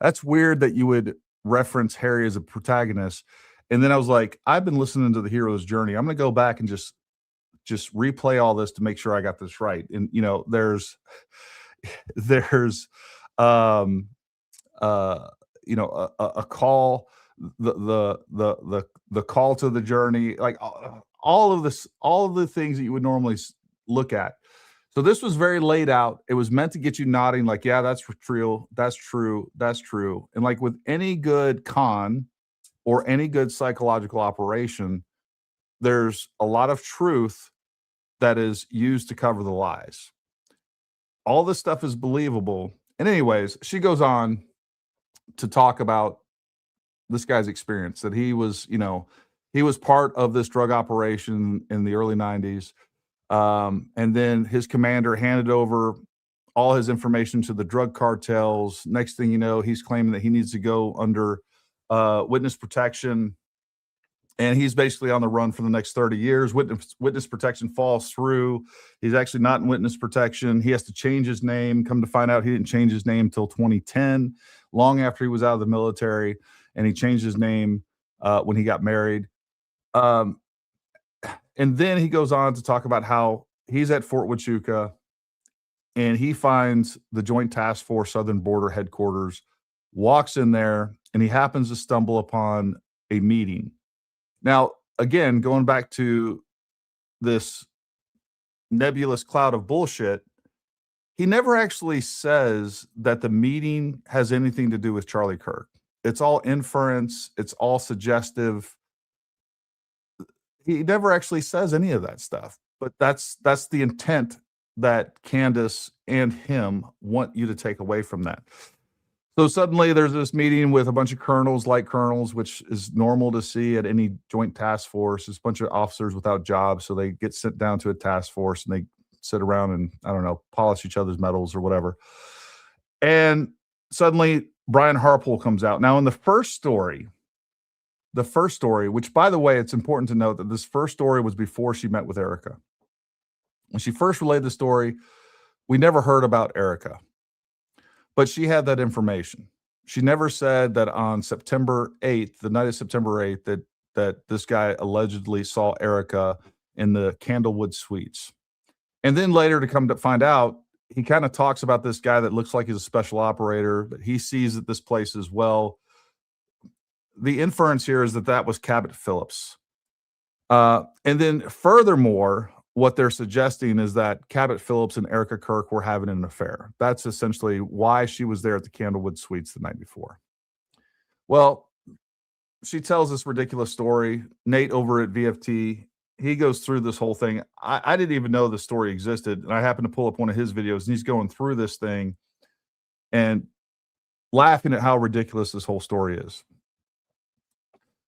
That's weird that you would reference Harry as a protagonist. And then I was like, I've been listening to the hero's journey. I'm going to go back and just replay all this to make sure I got this right. And, there's a call, the call to the journey, like all of the things that you would normally look at. So this was very laid out. It was meant to get you nodding like, yeah, that's true. That's true. That's true. And like with any good con or any good psychological operation, there's a lot of truth that is used to cover the lies. All this stuff is believable. And anyways, she goes on to talk about this guy's experience, that he was part of this drug operation in the early 90s. And then his commander handed over all his information to the drug cartels. Next thing you know, he's claiming that he needs to go under witness protection. And he's basically on the run for the next 30 years. Witness protection falls through. He's actually not in witness protection. He has to change his name. Come to find out, he didn't change his name until 2010, long after he was out of the military. And he changed his name when he got married. And then he goes on to talk about how he's at Fort Huachuca and he finds the Joint Task Force Southern Border Headquarters, walks in there, and he happens to stumble upon a meeting. Now, again, going back to this nebulous cloud of bullshit, he never actually says that the meeting has anything to do with Charlie Kirk. It's all inference. It's all suggestive. He never actually says any of that stuff, but that's the intent that Candace and him want you to take away from that. So suddenly there's this meeting with a bunch of colonels, light colonels, which is normal to see at any joint task force. It's a bunch of officers without jobs. So they get sent down to a task force and they sit around and, I don't know, polish each other's medals or whatever. And suddenly Brian Harpole comes out. Now in the first story, which by the way, it's important to note that this first story was before she met with Erica. When she first relayed the story, we never heard about Erica. But she had that information. She never said that on September 8th, the night of September 8th, that this guy allegedly saw Erica in the Candlewood Suites. And then later to come to find out, he kind of talks about this guy that looks like he's a special operator, but he sees at this place as well. The inference here is that was Cabot Phillips. And then furthermore, what they're suggesting is that Cabot Phillips and Erica Kirk were having an affair. That's essentially why she was there at the Candlewood Suites the night before. Well, she tells this ridiculous story. Nate over at VFT, he goes through this whole thing. I didn't even know the story existed. And I happened to pull up one of his videos and he's going through this thing and laughing at how ridiculous this whole story is.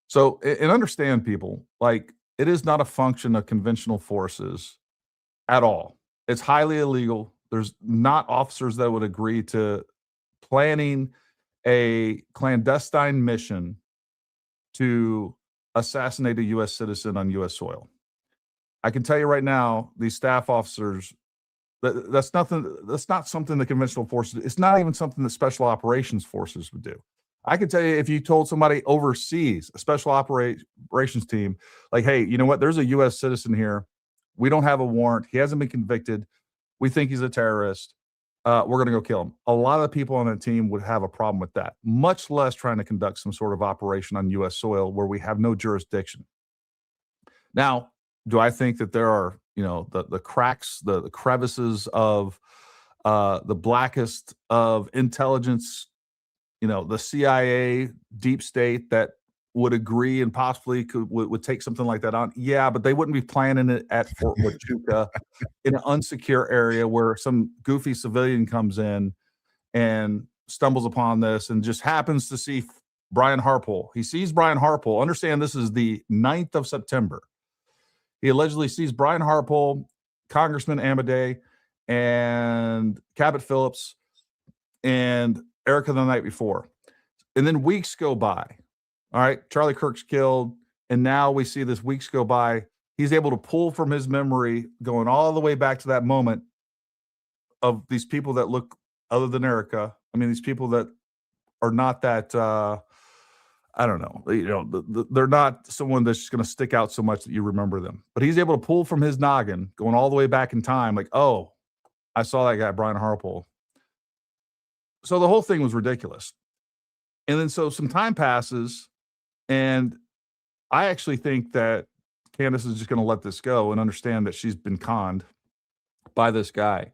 So, and understand people, like, it is not a function of conventional forces at all. It's highly illegal. There's not officers that would agree to planning a clandestine mission to assassinate a U.S. citizen on U.S. soil. I can tell you right now, these staff officers, that's not something the conventional forces, it's not even something that special operations forces would do. I can tell you, if you told somebody overseas, a special operations team, like, hey, you know what? There's a U.S. citizen here. We don't have a warrant. He hasn't been convicted. We think he's a terrorist. We're going to go kill him. A lot of the people on that team would have a problem with that, much less trying to conduct some sort of operation on U.S. soil where we have no jurisdiction. Now, do I think that there are, the cracks, the crevices of the blackest of intelligence, the CIA, deep state that would agree and possibly would take something like that on? Yeah, but they wouldn't be planning it at Fort Huachuca in an unsecure area where some goofy civilian comes in and stumbles upon this and just happens to see Brian Harpole. He sees Brian Harpole. Understand, this is the 9th of September. He allegedly sees Brian Harpole Congressman Amadei and Cabot Phillips and Erica the night before. And then weeks go by. All right, Charlie Kirk's killed. And now we see this weeks go by. He's able to pull from his memory, going all the way back to that moment, of these people that look other than Erica. I mean, these people that are not that, I don't know, they're not someone that's just going to stick out so much that you remember them. But he's able to pull from his noggin, going all the way back in time, like, oh, I saw that guy, Brian Harpole. So the whole thing was ridiculous. And then so some time passes, and I actually think that Candace is just going to let this go and understand that she's been conned by this guy.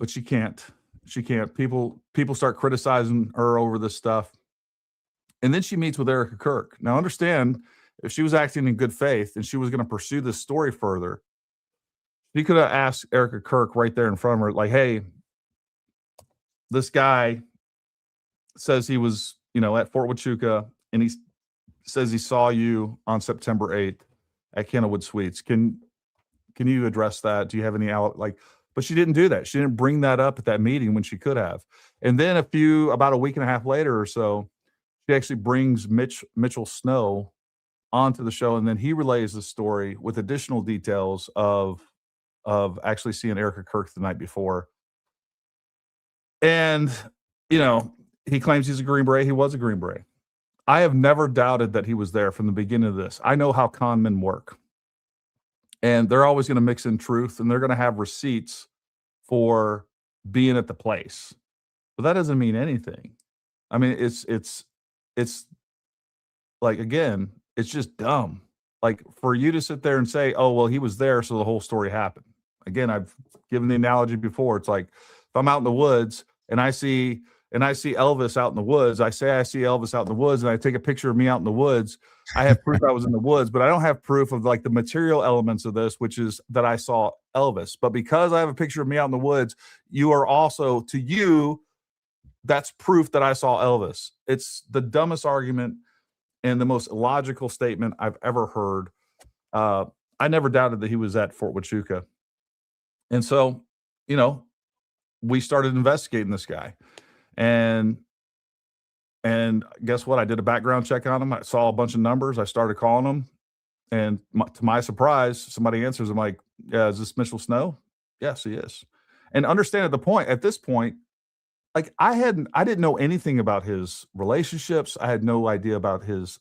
But she can't. She can't. People start criticizing her over this stuff. And then she meets with Erica Kirk. Now, understand, if she was acting in good faith and she was going to pursue this story further, she could have asked Erica Kirk right there in front of her, like, hey, this guy says he was, at Fort Huachuca, and he says he saw you on September 8th at Kenilwood Suites. Can you address that? Do you have any but she didn't do that. She didn't bring that up at that meeting when she could have. And then about a week and a half later or so, she actually brings Mitchell Snow onto the show, and then he relays the story with additional details of actually seeing Erica Kirk the night before. And, he claims he's a Green Beret. He was a Green Beret. I have never doubted that he was there from the beginning of this. I know how con men work. And they're always going to mix in truth, and they're going to have receipts for being at the place. But that doesn't mean anything. I mean, it's like, again, it's just dumb. Like, for you to sit there and say, oh, well, he was there, so the whole story happened. Again, I've given the analogy before. It's like, if I'm out in the woods and I see Elvis out in the woods, I see Elvis out in the woods, and I take a picture of me out in the woods, I have proof I was in the woods, but I don't have proof of like the material elements of this, which is that I saw Elvis. But because I have a picture of me out in the woods, you are also, to you, that's proof that I saw Elvis. It's the dumbest argument and the most illogical statement I've ever heard. I never doubted that he was at Fort Huachuca. And so, we started investigating this guy. And guess what? I did a background check on him. I saw a bunch of numbers. I started calling him. And to my surprise, somebody answers. I'm like, yeah, is this Mitchell Snow? Yes, he is. And understand at this point, like I didn't know anything about his relationships. I had no idea about his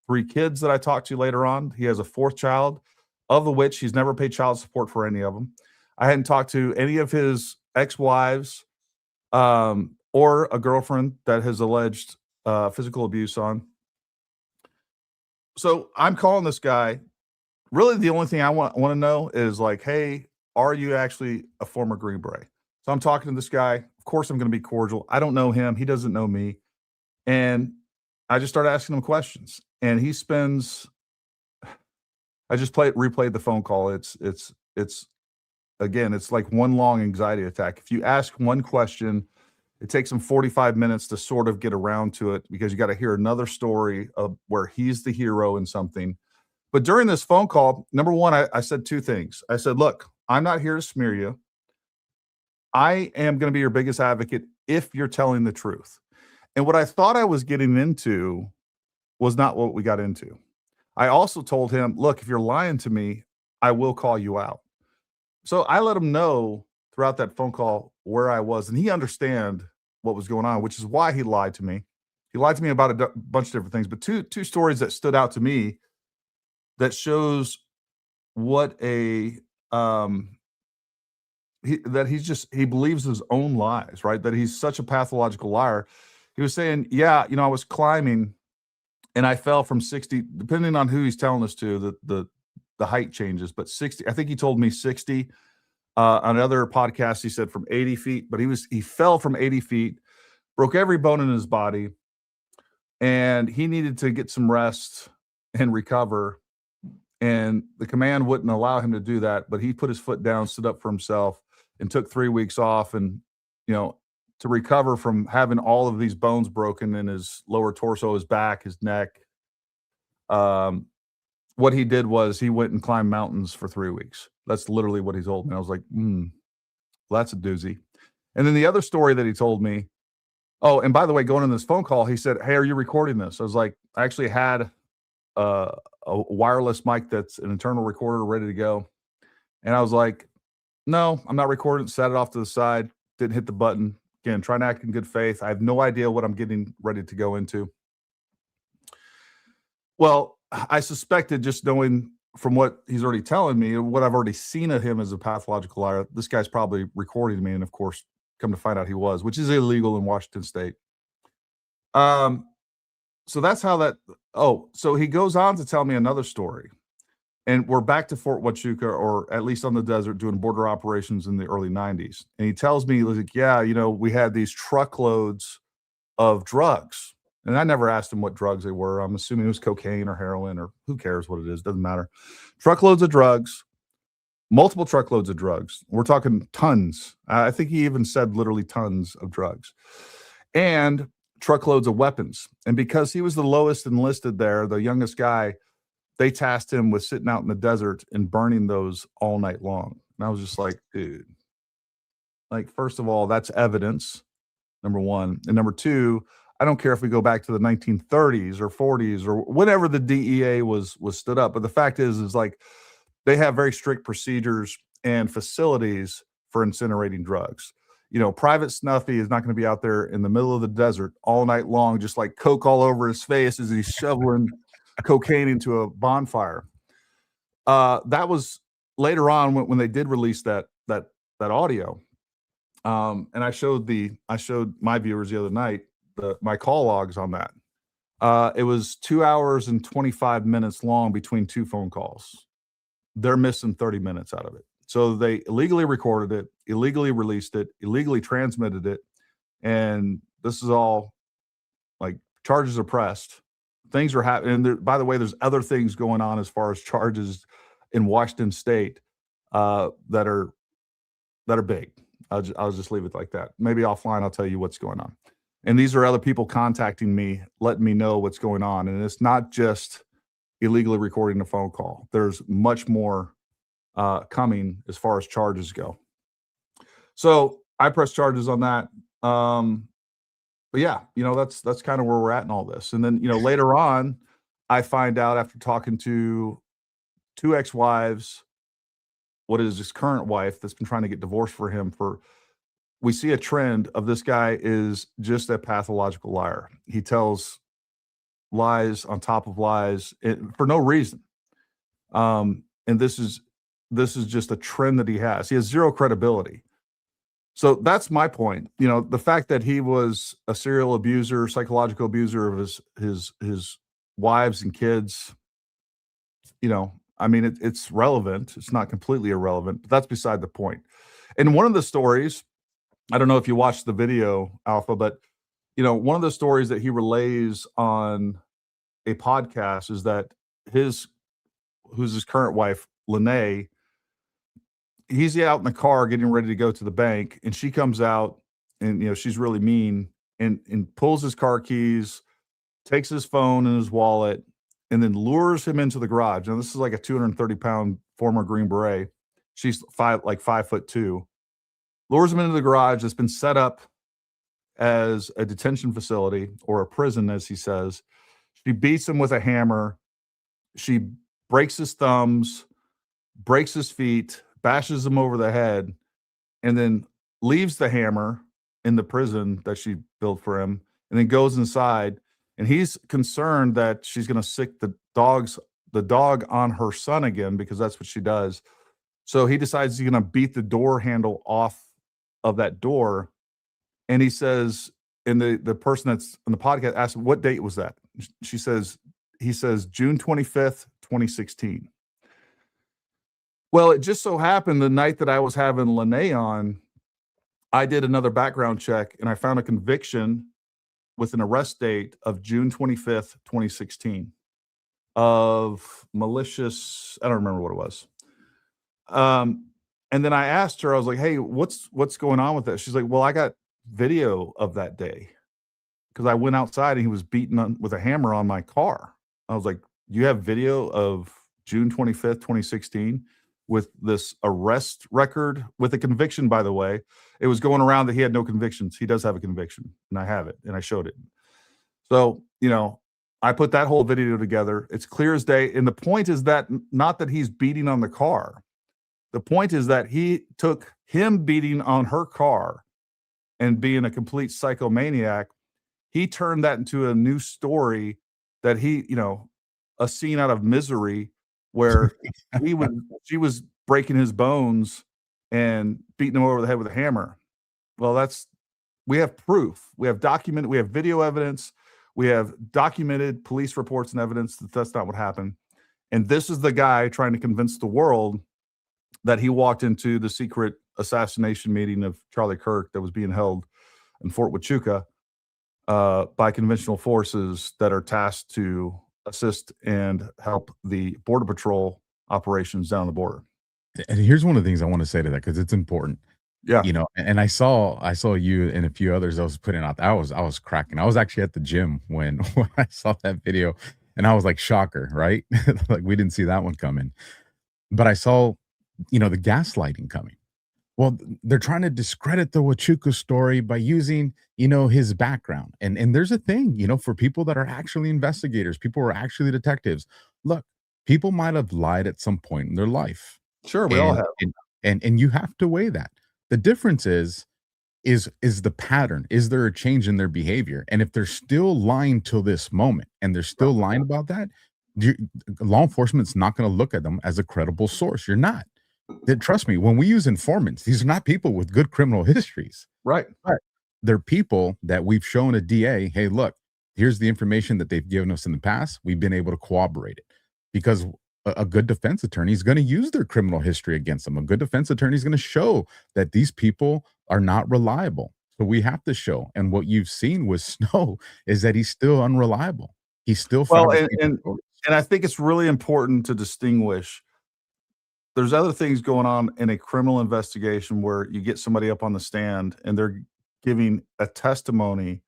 3 kids that I talked to later on. He has a 4th child, of which he's never paid child support for any of them. I hadn't talked to any of his ex-wives, or a girlfriend that has alleged physical abuse on. So I'm calling this guy. Really, the only thing I want to know is like, hey, are you actually a former Green Beret? So I'm talking to this guy. Of course, I'm going to be cordial. I don't know him. He doesn't know me. And I just started asking him questions. And he spends, I just replayed the phone call. It's again, it's like one long anxiety attack. If you ask one question, it takes him 45 minutes to sort of get around to it, because you got to hear another story of where he's the hero in something. But during this phone call, number one, I said 2 things. I said, look, I'm not here to smear you. I am going to be your biggest advocate if you're telling the truth. And what I thought I was getting into was not what we got into. I also told him, look, if you're lying to me, I will call you out. So I let him know throughout that phone call where I was, and he understand what was going on, which is why he lied to me. He lied to me about a bunch of different things, but two stories that stood out to me that shows what he believes his own lies, right? That he's such a pathological liar. He was saying, yeah, I was climbing and I fell from 60, depending on who he's telling us to, the height changes, but 60, I think he told me 60. On other podcasts, he said from 80 feet, but he fell from 80 feet, broke every bone in his body, and he needed to get some rest and recover. And the command wouldn't allow him to do that, but he put his foot down, stood up for himself, and took 3 weeks off. And, to recover from having all of these bones broken in his lower torso, his back, his neck, what he did was he went and climbed mountains for 3 weeks. That's literally what he told me. I was like, well, that's a doozy. And then the other story that he told me, oh, and by the way, going on this phone call, he said, hey, are you recording this? I was like, I actually had a wireless mic that's an internal recorder ready to go. And I was like, no, I'm not recording. Set it off to the side. Didn't hit the button. Again, trying to act in good faith. I have no idea what I'm getting ready to go into. Well, I suspected, just knowing from what he's already telling me, what I've already seen of him as a pathological liar, this guy's probably recording me. And of course, come to find out he was, which is illegal in Washington State. So that's how that, so he goes on to tell me another story. And we're back to Fort Huachuca, or at least on the desert, doing border operations in the early 90s. And he tells me, like, yeah, we had these truckloads of drugs. And I never asked him what drugs they were. I'm assuming it was cocaine or heroin, or who cares what it is. Doesn't matter. Truckloads of drugs, multiple truckloads of drugs. We're talking tons. I think he even said literally tons of drugs. And truckloads of weapons. And because he was the lowest enlisted there, the youngest guy, they tasked him with sitting out in the desert and burning those all night long. And I was just like, dude, like, first of all, that's evidence, number one. And number two, I don't care if we go back to the 1930s or 40s or whenever the DEA was stood up. But the fact is like, they have very strict procedures and facilities for incinerating drugs. Private Snuffy is not going to be out there in the middle of the desert all night long, just like coke all over his face as he's shoveling cocaine into a bonfire. That was later on when they did release that audio. And I showed my viewers the other night my call logs on that. It was 2 hours and 25 minutes long between two phone calls. They're missing 30 minutes out of it. So they illegally recorded it, illegally released it, illegally transmitted it. And this is all like charges are pressed. Things are happening. And by the way, there's other things going on as far as charges in Washington State that are big. I'll just leave it like that. Maybe offline, I'll tell you what's going on. And these are other people contacting me, letting me know what's going on. And it's not just illegally recording a phone call. There's much more coming as far as charges go. So I press charges on that. But yeah, that's kind of where we're at in all this. And then, later on, I find out after talking to two ex-wives, what is his current wife that's been trying to get divorced for him we see a trend of this guy is just a pathological liar. He tells lies on top of lies for no reason. And this is just a trend that he has. He has zero credibility. So that's my point. The fact that he was a serial abuser, psychological abuser of his wives and kids, it's relevant. It's not completely irrelevant, but that's beside the point. And one of the stories, I don't know if you watched the video, Alpha, but one of the stories that he relays on a podcast is that who's his current wife, Lene, he's out in the car getting ready to go to the bank, and she comes out, and she's really mean, and pulls his car keys, takes his phone and his wallet, and then lures him into the garage. Now, this is like a 230-pound former Green Beret. She's 5'2". Lures him into the garage that's been set up as a detention facility or a prison, as he says. She beats him with a hammer. She breaks his thumbs, breaks his feet, bashes him over the head, and then leaves the hammer in the prison that she built for him, and then goes inside. And he's concerned that she's going to sick the dog on her son again, because that's what she does. So he decides he's going to beat the door handle off of that door. And he says, and the person that's on the podcast asked, what date was that? He says, June 25th, 2016. Well, it just so happened the night that I was having Lene on, I did another background check, and I found a conviction with an arrest date of June 25th, 2016 of malicious, I don't remember what it was. And then I asked her, I was like, hey, what's going on with that? She's like, well, I got video of that day because I went outside and he was beaten with a hammer on my car. I was like, you have video of June 25th, 2016? with this arrest record with a conviction, by the way. It was going around that he had no convictions. He does have a conviction, and I have it, and I showed it. So, I put that whole video together. It's clear as day. And the point is that not that he's beating on the car. The point is that he took him beating on her car and being a complete psychomaniac. He turned that into a new story that a scene out of Misery where she was breaking his bones and beating him over the head with a hammer. Well, we have proof. We have we have video evidence. We have documented police reports and evidence that that's not what happened. And this is the guy trying to convince the world that he walked into the secret assassination meeting of Charlie Kirk that was being held in Fort Huachuca by conventional forces that are tasked to assist and help the Border Patrol operations down the border. And here's one of the things I want to say to that, because it's important. Yeah. And I saw you and a few others that was putting out. I was cracking. I was actually at the gym when I saw that video, and I was like, shocker, right? Like, we didn't see that one coming. But I saw, the gaslighting coming. Well, they're trying to discredit the Huachuca story by using, his background. And there's a thing, for people that are actually investigators, people who are actually detectives. Look, people might have lied at some point in their life. Sure, we all have. And you have to weigh that. The difference is the pattern. Is there a change in their behavior? And if they're still lying till this moment and they're still lying about that, law enforcement's not going to look at them as a credible source. You're not. Trust me, when we use informants, these are not people with good criminal histories. Right. They're people that we've shown a DA, hey, look, here's the information that they've given us in the past. We've been able to corroborate it, because a good defense attorney is going to use their criminal history against them. A good defense attorney is going to show that these people are not reliable. So we have to show. And what you've seen with Snow is that he's still unreliable. He's still and I think it's really important to distinguish. There's other things going on in a criminal investigation where you get somebody up on the stand and they're giving a testimony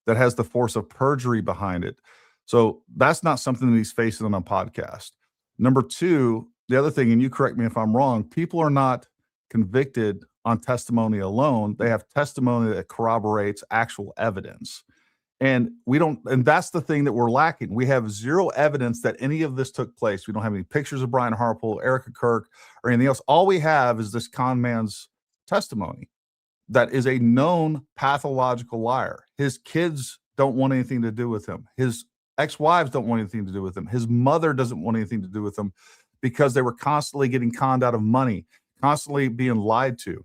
that has the force of perjury behind it. So that's not something that he's facing on a podcast. Number two, the other thing, and you correct me if I'm wrong, people are not convicted on testimony alone. They have testimony that corroborates actual evidence. And that's the thing that we're lacking. We have zero evidence that any of this took place. We don't have any pictures of Brian Harpole, Erica Kirk, or anything else. All we have is this con man's testimony that is a known pathological liar. His kids don't want anything to do with him. His ex-wives don't want anything to do with him. His mother doesn't want anything to do with him because they were constantly getting conned out of money, constantly being lied to.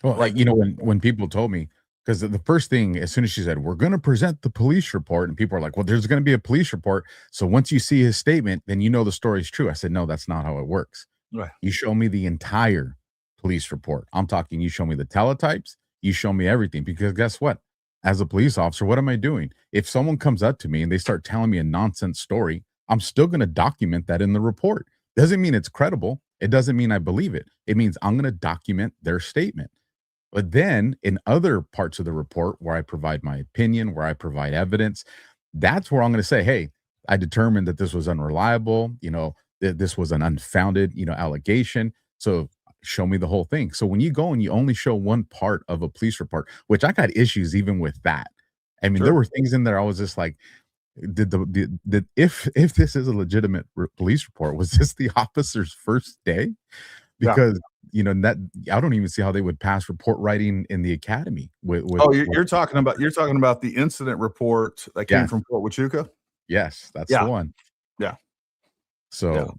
Well, when people told me, because the first thing, as soon as she said, we're going to present the police report, and people are like, well, there's going to be a police report. So once you see his statement, then the story's true. I said, no, that's not how it works. Right. You show me the entire police report. I'm talking, you show me the teletypes, you show me everything, because guess what? As a police officer, what am I doing? If someone comes up to me and they start telling me a nonsense story, I'm still going to document that in the report. Doesn't mean it's credible. It doesn't mean I believe it. It means I'm going to document their statement. But then in other parts of the report where I provide my opinion, where I provide evidence, that's where I'm going to say, hey, I determined that this was unreliable, that this was an unfounded, allegation. So show me the whole thing. So when you go and you only show one part of a police report, which I got issues even with that. I mean, There were things in there I was just like, if this is a legitimate police report, was this the officer's first day? Because that I don't even see how they would pass report writing in the academy. You're talking about the incident report that came from Fort Huachuca. Yes, that's the one. Yeah. So,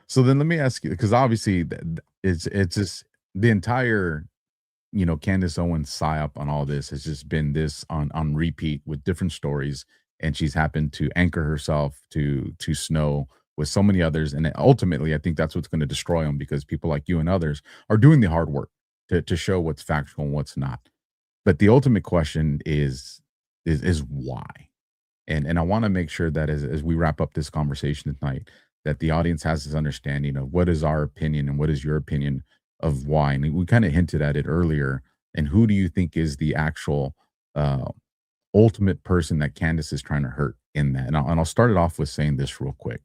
so then let me ask you, because obviously it's just the entire, Candace Owens Psyop on all this has just been this on repeat with different stories, and she's happened to anchor herself to Snow with so many others, and ultimately I think that's what's going to destroy them, because people like you and others are doing the hard work to show what's factual and what's not. But the ultimate question is why? And I want to make sure that as we wrap up this conversation tonight, that the audience has this understanding of what is our opinion and what is your opinion of why. And we kind of hinted at it earlier. And who do you think is the actual ultimate person that Candace is trying to hurt in that? And I'll start it off with saying this real quick,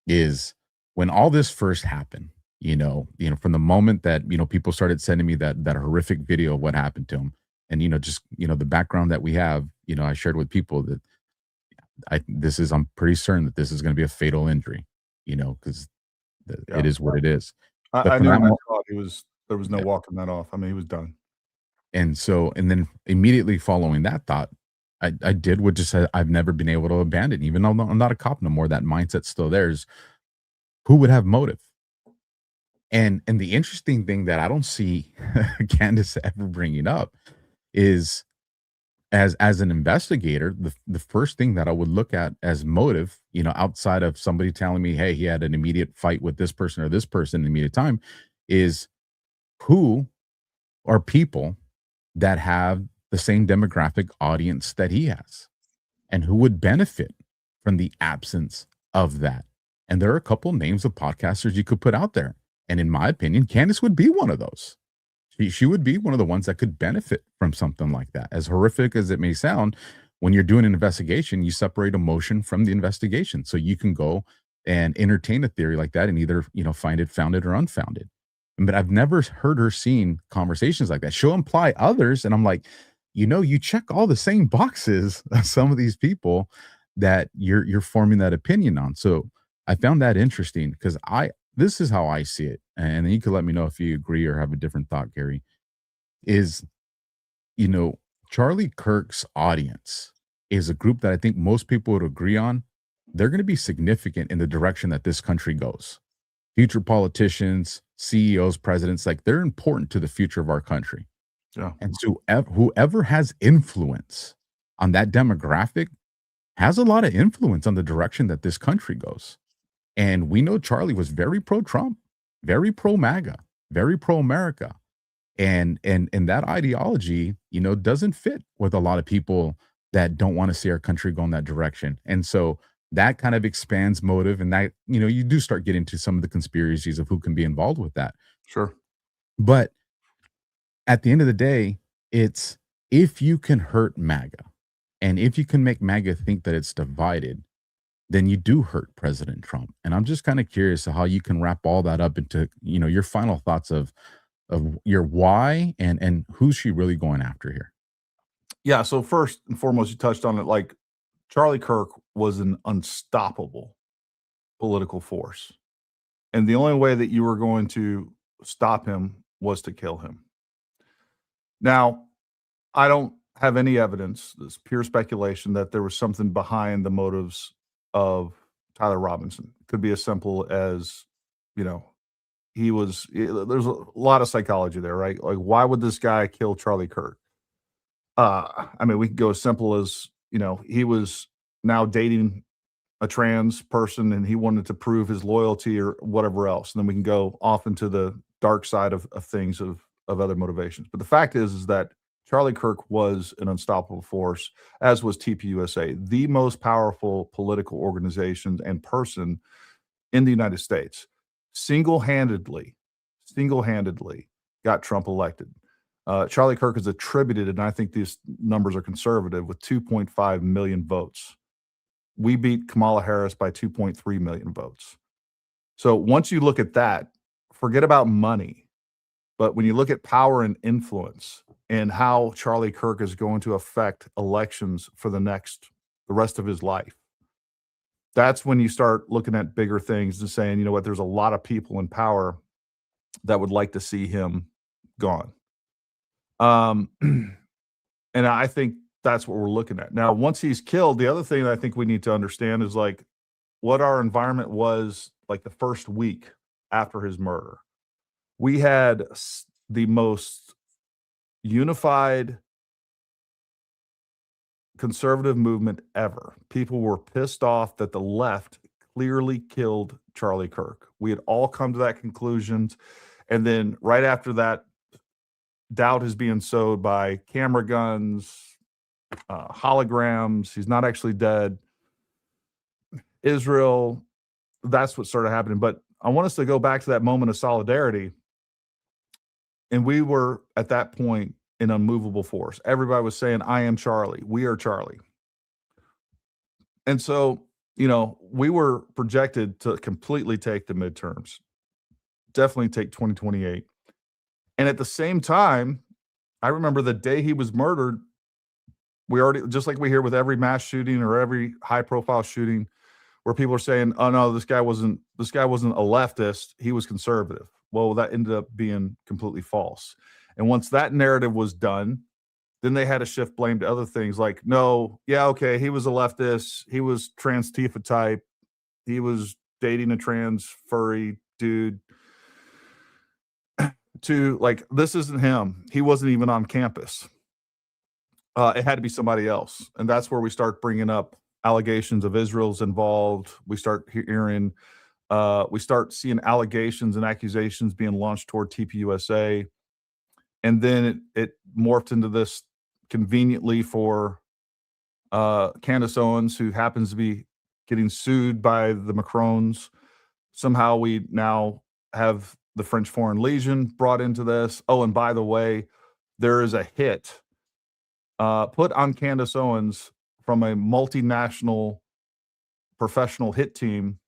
is when all this first happened, from the moment that, people started sending me that horrific video of what happened to him, and, just, the background that we have, I shared with people that I'm pretty certain that this is going to be a fatal injury, because it is what it is. But I from knew that when I mo- saw it, there was no walking that off. I mean, he was done. And then immediately following that thought, I did what just I've never been able to abandon, even though I'm not a cop no more. That mindset's still there. Is who would have motive? And the interesting thing that I don't see Candace ever bringing up is, as an investigator, the first thing that I would look at as motive, outside of somebody telling me, hey, he had an immediate fight with this person or this person in immediate time, is who are people that have the same demographic audience that he has, and who would benefit from the absence of that. And there are a couple names of podcasters you could put out there. And in my opinion, Candace would be one of those. She would be one of the ones that could benefit from something like that. As horrific as it may sound, when you're doing an investigation, you separate emotion from the investigation. So you can go and entertain a theory like that and either, find it founded or unfounded. But I've never heard her seeing conversations like that. She'll imply others. And I'm like, you check all the same boxes as some of these people that you're forming that opinion on. So I found that interesting, because this is how I see it. And then you can let me know if you agree or have a different thought, Gary. Is, Charlie Kirk's audience is a group that I think most people would agree on. They're going to be significant in the direction that this country goes. Future politicians, CEOs, presidents, like, they're important to the future of our country. Yeah. And so whoever has influence on that demographic has a lot of influence on the direction that this country goes. And we know Charlie was very pro-Trump, very pro-MAGA, very pro-America. And that ideology, doesn't fit with a lot of people that don't want to see our country go in that direction. And so that kind of expands motive, and that, you do start getting to some of the conspiracies of who can be involved with that. Sure. But at the end of the day, it's, if you can hurt MAGA, and if you can make MAGA think that it's divided, then you do hurt President Trump. And I'm just kind of curious how you can wrap all that up into, your final thoughts of your why and who's she really going after here. Yeah. So first and foremost, you touched on it. Like, Charlie Kirk was an unstoppable political force. And the only way that you were going to stop him was to kill him. Now, I don't have any evidence, it's pure speculation, that there was something behind the motives of Tyler Robinson. It could be as simple as, there's a lot of psychology there, right? Like, why would this guy kill Charlie Kirk? I mean, we could go as simple as, he was now dating a trans person and he wanted to prove his loyalty or whatever else. And then we can go off into the dark side of things, of other motivations. But the fact is that Charlie Kirk was an unstoppable force, as was TPUSA, the most powerful political organization and person in the United States. Single-handedly got Trump elected. Charlie Kirk is attributed, and I think these numbers are conservative, with 2.5 million votes. We beat Kamala Harris by 2.3 million votes. So once you look at that, forget about money. But when you look at power and influence and how Charlie Kirk is going to affect elections for the rest of his life, that's when you start looking at bigger things and saying, you know what, there's a lot of people in power that would like to see him gone. And I think that's what we're looking at. Now, once he's killed, the other thing that I think we need to understand is, like, what our environment was like the first week after his murder. We had the most unified conservative movement ever. People were pissed off that the left clearly killed Charlie Kirk. We had all come to that conclusion. And then right after that, doubt is being sowed by camera guns, holograms. He's not actually dead. Israel, that's what started happening. But I want us to go back to that moment of solidarity. And we were at that point an unmovable force. Everybody was saying, I am Charlie. We are Charlie. And so, we were projected to completely take the midterms, definitely take 2028. And at the same time, I remember the day he was murdered, we already, just like we hear with every mass shooting or every high profile shooting, where people are saying, oh no, this guy wasn't a leftist, he was conservative. Well, that ended up being completely false. And once that narrative was done, then they had to shift blame to other things like, no, yeah, okay, he was a leftist, he was trans Tifa type, he was dating a trans furry dude. To like, this isn't him. He wasn't even on campus. It had to be somebody else. And that's where we start bringing up allegations of Israel's involved. We start hearing, we start seeing allegations and accusations being launched toward TPUSA. And then it morphed into this conveniently for Candace Owens, who happens to be getting sued by the Macrons. Somehow we now have the French Foreign Legion brought into this. Oh, and by the way, there is a hit put on Candace Owens from a multinational professional hit team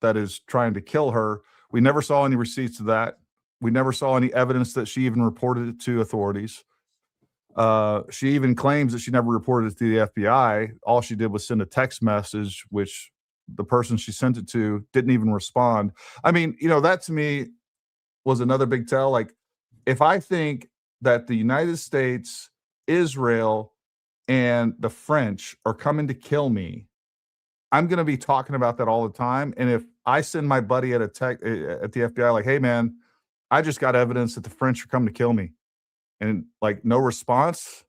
that is trying to kill her. We never saw any receipts of that. We never saw any evidence that she even reported it to authorities. She even claims that she never reported it to the FBI. All she did was send a text message, which the person she sent it to didn't even respond. I mean, that to me was another big tell. Like, if I think that the United States, Israel, and the French are coming to kill me, I'm going to be talking about that all the time. And if I send my buddy at the FBI, like, hey man, I just got evidence that the French are coming to kill me, and like no response,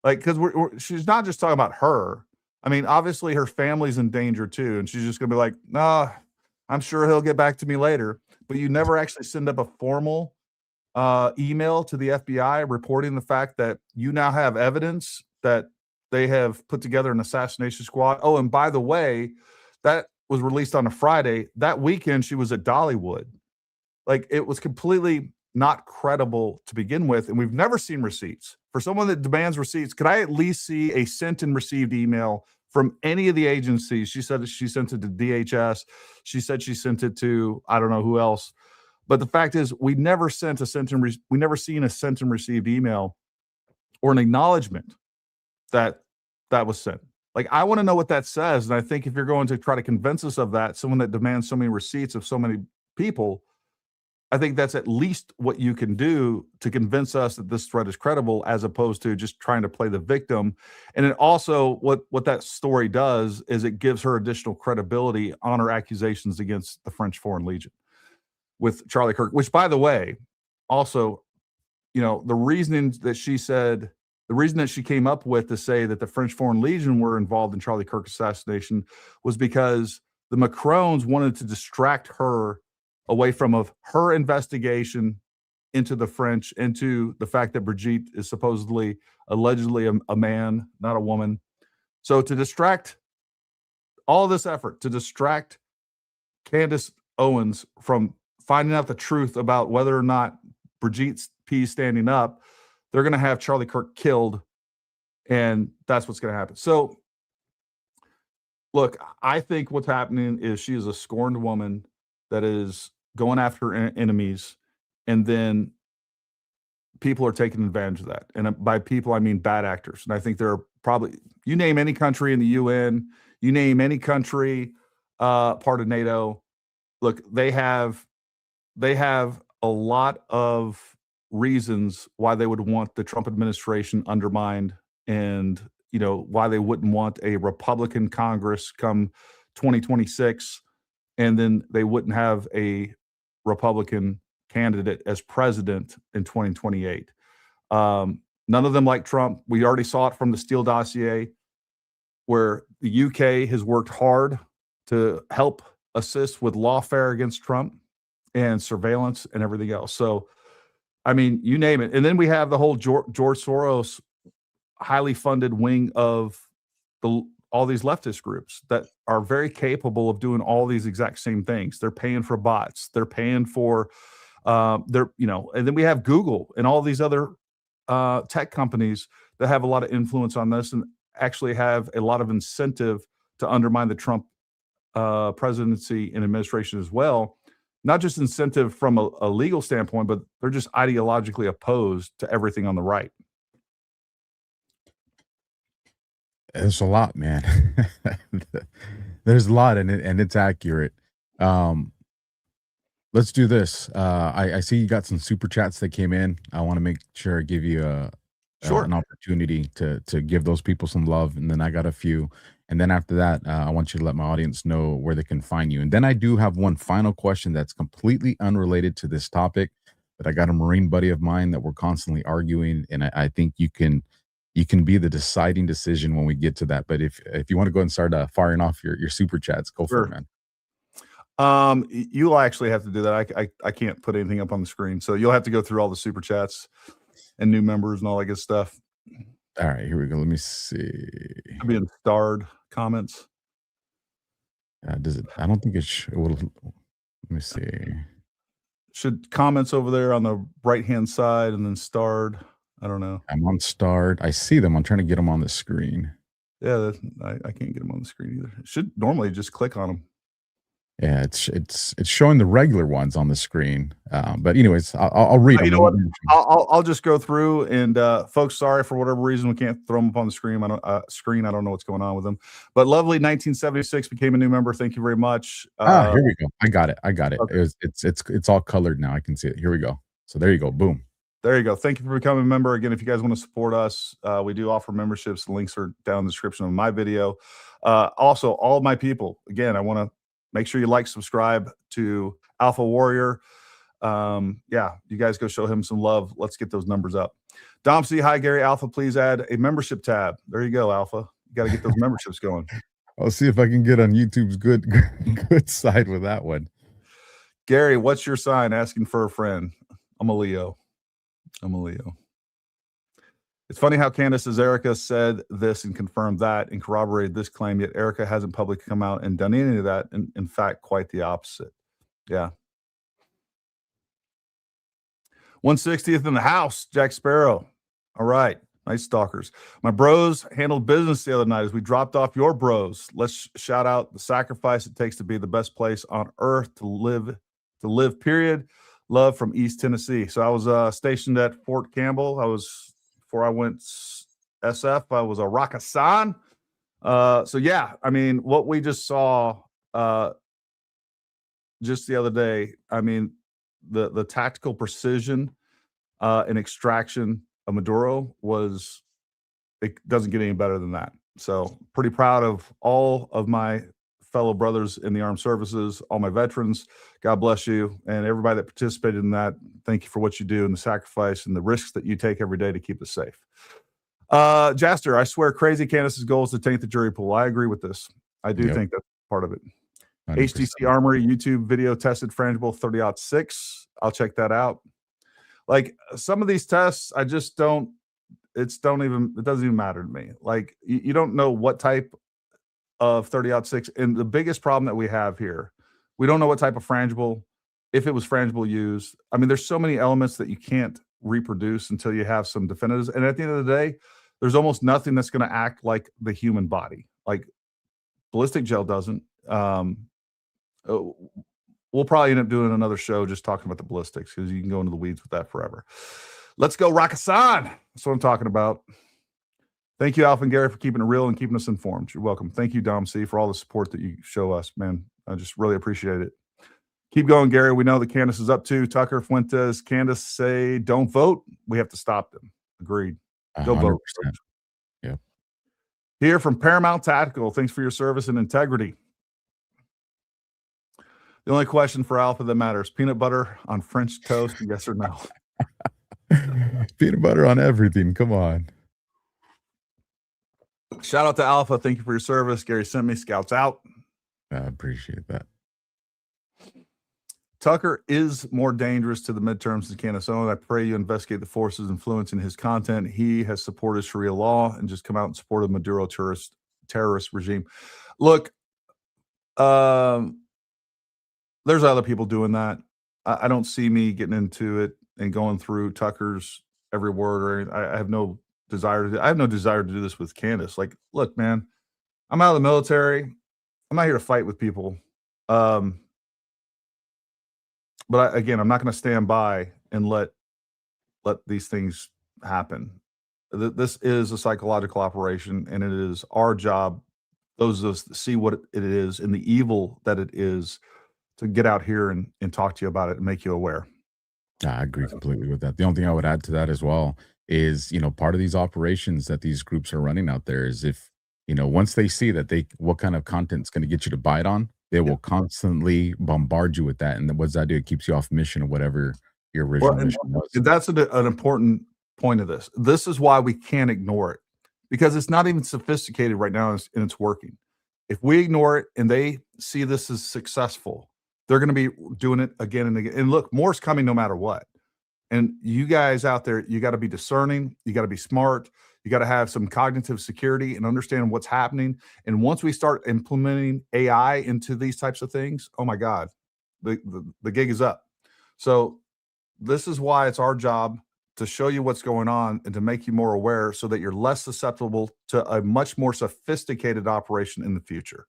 like, because she's not just talking about her. I mean, obviously her family's in danger too, and she's just gonna be like, nah, I'm sure he'll get back to me later. But you never actually send up a formal email to the FBI reporting the fact that you now have evidence that they have put together an assassination squad. Oh, and by the way, that was released on a Friday. That weekend, she was at Dollywood. Like, it was completely not credible to begin with, and we've never seen receipts. For someone that demands receipts, could I at least see a sent and received email from any of the agencies? She said she sent it to DHS. She said she sent it to I don't know who else. But the fact is, we never seen a sent and received email or an acknowledgement that was sent. Like, I want to know what that says. And I think if you're going to try to convince us of that, someone that demands so many receipts of so many people, I think that's at least what you can do to convince us that this threat is credible, as opposed to just trying to play the victim. And it also, what that story does is it gives her additional credibility on her accusations against the French Foreign Legion with Charlie Kirk, which, by the way, also, the reason that she came up with to say that the French Foreign Legion were involved in Charlie Kirk's assassination was because the Macrons wanted to distract her away from her investigation into the French, into the fact that Brigitte is allegedly a man, not a woman. So to distract all this effort, to distract Candace Owens from finding out the truth about whether or not Brigitte P is standing up, they're going to have Charlie Kirk killed, and that's what's going to happen. So, look, I think what's happening is she is a scorned woman that is going after her enemies, and then people are taking advantage of that. And by people, I mean bad actors. And I think there are probably, you name any country in the UN, you name any country part of NATO, look, they have a lot of reasons why they would want the Trump administration undermined, and why they wouldn't want a Republican Congress come 2026, and then they wouldn't have a Republican candidate as president in 2028. None of them like Trump. We already saw it from the Steele dossier, where the UK has worked hard to help assist with lawfare against Trump and surveillance and everything else. So, I mean, you name it. And then we have the whole George Soros highly funded wing of all these leftist groups that are very capable of doing all these exact same things. They're paying for bots. They're paying for, and then we have Google and all these other tech companies that have a lot of influence on this and actually have a lot of incentive to undermine the Trump presidency and administration as well. Not just incentive from a legal standpoint, but they're just ideologically opposed to everything on the right. There's a lot, man. There's a lot, and it's accurate. Let's do this. I see you got some super chats that came in. I want to make sure I give you an opportunity to give those people some love, and then I got a few. And then after that, I want you to let my audience know where they can find you. And then I do have one final question that's completely unrelated to this topic, but I got a Marine buddy of mine that we're constantly arguing, and I think you can be the deciding decision when we get to that. But if you want to go and start firing off your super chats, go for it, man. You'll actually have to do that. I can't put anything up on the screen, so you'll have to go through all the super chats and new members and all that good stuff. All right, here we go. Let me see. I'll be in starred comments. Does it? I don't think it will. Let me see. Should comments over there on the right hand side and then starred? I don't know. I'm on starred. I see them. I'm trying to get them on the screen. Yeah, I can't get them on the screen either. It should normally just click on them. Yeah, it's showing the regular ones on the screen. But anyways, I'll read them. You know what? I'll just go through and folks, sorry for whatever reason we can't throw them up on the screen. I don't know what's going on with them. But lovely 1976 became a new member. Thank you very much. Here we go. I got it. Okay. It's all colored now. I can see it. Here we go. So there you go. Boom. There you go. Thank you for becoming a member. Again, if you guys want to support us, we do offer memberships. The links are down in the description of my video. Also, all of my people, again, I want to make sure you like, subscribe to Alpha Warrior. Yeah, you guys go show him some love. Let's get those numbers up. Dom C, hi, Gary. Alpha, please add a membership tab. There you go, Alpha. You got to get those memberships going. I'll see if I can get on YouTube's good side with that one. Gary, what's your sign? Asking for a friend. I'm a Leo. It's funny how Candace's Erica said this and confirmed that and corroborated this claim, yet Erica hasn't publicly come out and done any of that. And in fact, quite the opposite. Yeah. 160th in the house, Jack Sparrow. All right. Nice stalkers. My bros handled business the other night as we dropped off your bros. Let's shout out the sacrifice it takes to be the best place on earth to live, period. Love from East Tennessee. So I was stationed at Fort Campbell. Before I went SF, I was a Rakasan. So yeah, I mean, what we just saw just the other day, I mean, the tactical precision and extraction of Maduro it doesn't get any better than that. So pretty proud of all of my fellow brothers in the armed services, all my veterans. God bless you. And everybody that participated in that, thank you for what you do and the sacrifice and the risks that you take every day to keep us safe. Jaster, I swear crazy Candace's goal is to taint the jury pool. I agree with this. I do think that's part of it. 100%. HTC Armory YouTube video tested frangible 30-06. I'll check that out. Like some of these tests, I just don't, it doesn't even matter to me. Like you don't know what type of 30-06. And the biggest problem that we have here, we don't know what type of frangible, if it was frangible used. I mean, there's so many elements that you can't reproduce until you have some definitives. And at the end of the day, there's almost nothing that's going to act like the human body. Like ballistic gel doesn't. We'll probably end up doing another show just talking about the ballistics because you can go into the weeds with that forever. Let's go Rakasan. That's what I'm talking about. Thank you, Alpha and Gary, for keeping it real and keeping us informed. You're welcome. Thank you, Dom C, for all the support that you show us, man. I just really appreciate it. Keep going, Gary. We know that Candace is up too. Tucker, Fuentes, Candace say, don't vote. We have to stop them. Agreed. Go 100%. vote. Yeah. Here from Paramount Tactical. Thanks for your service and integrity. The only question for Alpha that matters, peanut butter on French toast, yes or no? Peanut butter on everything. Come on. Shout out to Alpha. Thank you for your service. Gary sent me scouts out. I appreciate that. Tucker is more dangerous to the midterms than Candace Owens. I pray you investigate the forces influencing his content. He has supported Sharia law and just come out and supported Maduro terrorist regime. Look, there's other people doing that. I don't see me getting into it and going through Tucker's every word. I have no desire to do this with Candace. Like, look, man, I'm out of the military. I'm not here to fight with people. But again, I'm not going to stand by and let these things happen. This is a psychological operation, and it is our job, those of us that see what it is and the evil that it is, to get out here and talk to you about it and make you aware. I agree completely with that. The only thing I would add to that as well is, part of these operations that these groups are running out there is, if, once they see that what kind of content is going to get you to bite on, they will constantly bombard you with that. And then what does that do? It keeps you off mission or whatever your original mission was. That's an important point of this. This is why we can't ignore it, because it's not even sophisticated right now and it's working. If we ignore it and they see this as successful, they're going to be doing it again and again. And look, more's coming no matter what. And you guys out there, you got to be discerning. You got to be smart. You got to have some cognitive security and understand what's happening. And once we start implementing AI into these types of things, oh my God, the gig is up. So this is why it's our job to show you what's going on and to make you more aware so that you're less susceptible to a much more sophisticated operation in the future.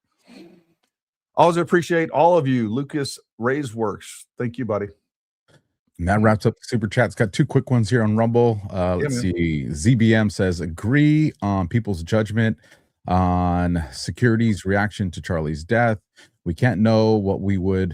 Always appreciate all of you. Lucas Raiseworks, thank you, buddy. And that wraps up the super chats. Got two quick ones here on Rumble. Let's see. ZBM says, agree on people's judgment on security's reaction to Charlie's death. We can't know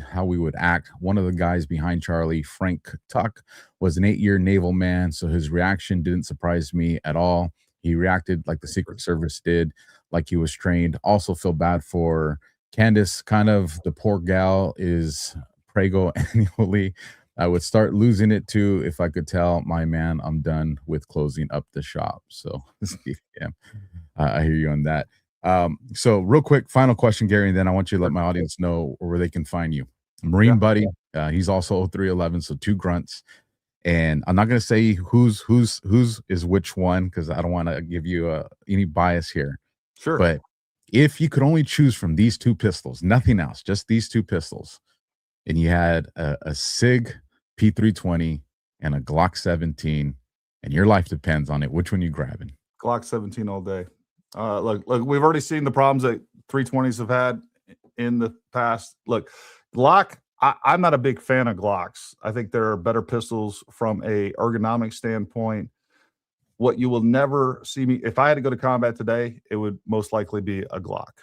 how we would act. One of the guys behind Charlie, Frank Tuck, was an 8-year naval man, so his reaction didn't surprise me at all. He reacted like the Secret Service did, like he was trained. Also feel bad for Candace, kind of the poor gal is prego annually. I would start losing it too if I could tell my man I'm done with closing up the shop. So yeah, I hear you on that. So real quick, final question, Gary, and then I want you to let my audience know where they can find you. Marine Buddy, he's also 0311, so 2 grunts. And I'm not going to say who's is which one, because I don't want to give you any bias here. Sure. But if you could only choose from these 2 pistols, nothing else, just these 2 pistols, and you had a SIG P320 and a Glock 17, and your life depends on it, which one you grabbing? Glock 17 all day. Look, we've already seen the problems that 320s have had in the past. Look, Glock, I'm not a big fan of Glocks. I think there are better pistols from a ergonomic standpoint. What you will never see me, if I had to go to combat today, it would most likely be a Glock.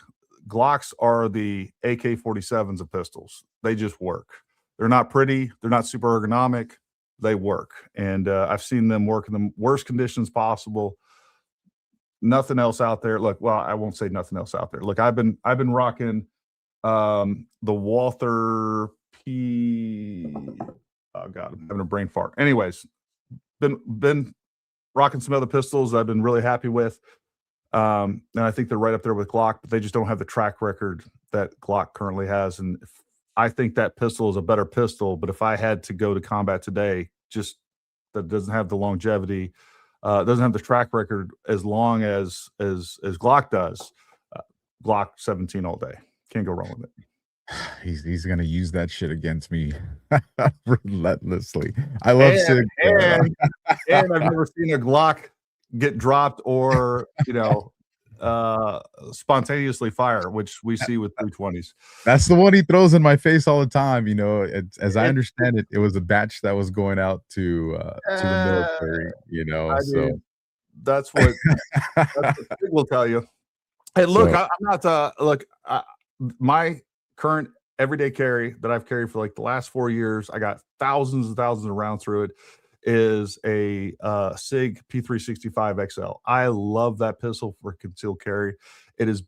Glocks are the AK-47s of pistols. They just work. They're not pretty. They're not super ergonomic. They work. And I've seen them work in the worst conditions possible. Nothing else out there. Look, well, I won't say nothing else out there. Look, I've been rocking the Walther P. Oh God, I'm having a brain fart. Anyways, been rocking some other pistols that I've been really happy with. And I think they're right up there with Glock, but they just don't have the track record that Glock currently has. And I think that pistol is a better pistol, but if I had to go to combat today, just that doesn't have the longevity, doesn't have the track record as long as Glock does. Glock 17 all day. Can't go wrong with it. He's gonna use that shit against me relentlessly. I love SIG. And I've never seen a Glock get dropped or spontaneously fire, which we see with 320s. That's the one he throws in my face all the time. As I understand it, it was a batch that was going out to the military. So that's what SIG will tell you. Hey, look, I'm not my current everyday carry that I've carried for like the last 4 years. I got thousands and thousands of rounds through it. Is a SIG P365 XL. I love that pistol for concealed carry. It has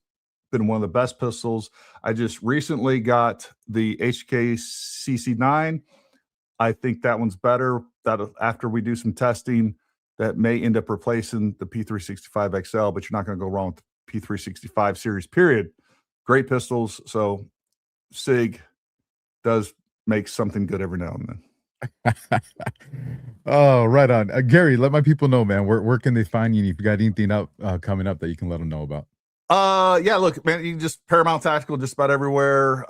been one of the best pistols. I just recently got the HK-CC9. I think that one's better. That after we do some testing, that may end up replacing the P365 XL, but you're not going to go wrong with the P365 series, period. Great pistols. So SIG does make something good every now and then. Oh, right on. Gary, let my people know, man. Where can they find you? If you got anything up coming up that you can let them know about. Yeah, look, man, you can just Paramount Tactical just about everywhere,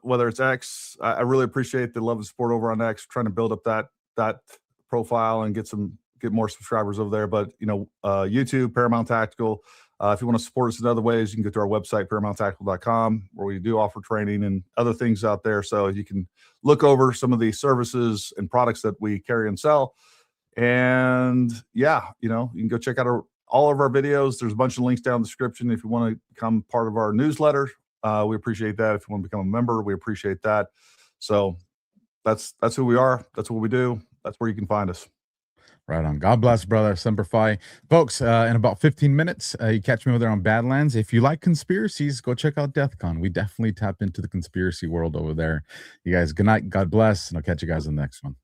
whether it's X. I really appreciate the love and support over on X, trying to build up that profile and get more subscribers over there. But YouTube, Paramount Tactical. If you want to support us in other ways, you can go to our website, ParamountTactical.com, where we do offer training and other things out there. So you can look over some of the services and products that we carry and sell. And yeah, you can go check out all of our videos. There's a bunch of links down in the description if you want to become part of our newsletter. We appreciate that. If you want to become a member, we appreciate that. So that's who we are. That's what we do. That's where you can find us. Right on. God bless, brother. Semper Fi. Folks, in about 15 minutes, you catch me over there on Badlands. If you like conspiracies, go check out DEFCON. We definitely tap into the conspiracy world over there. You guys, good night. God bless. And I'll catch you guys in the next one.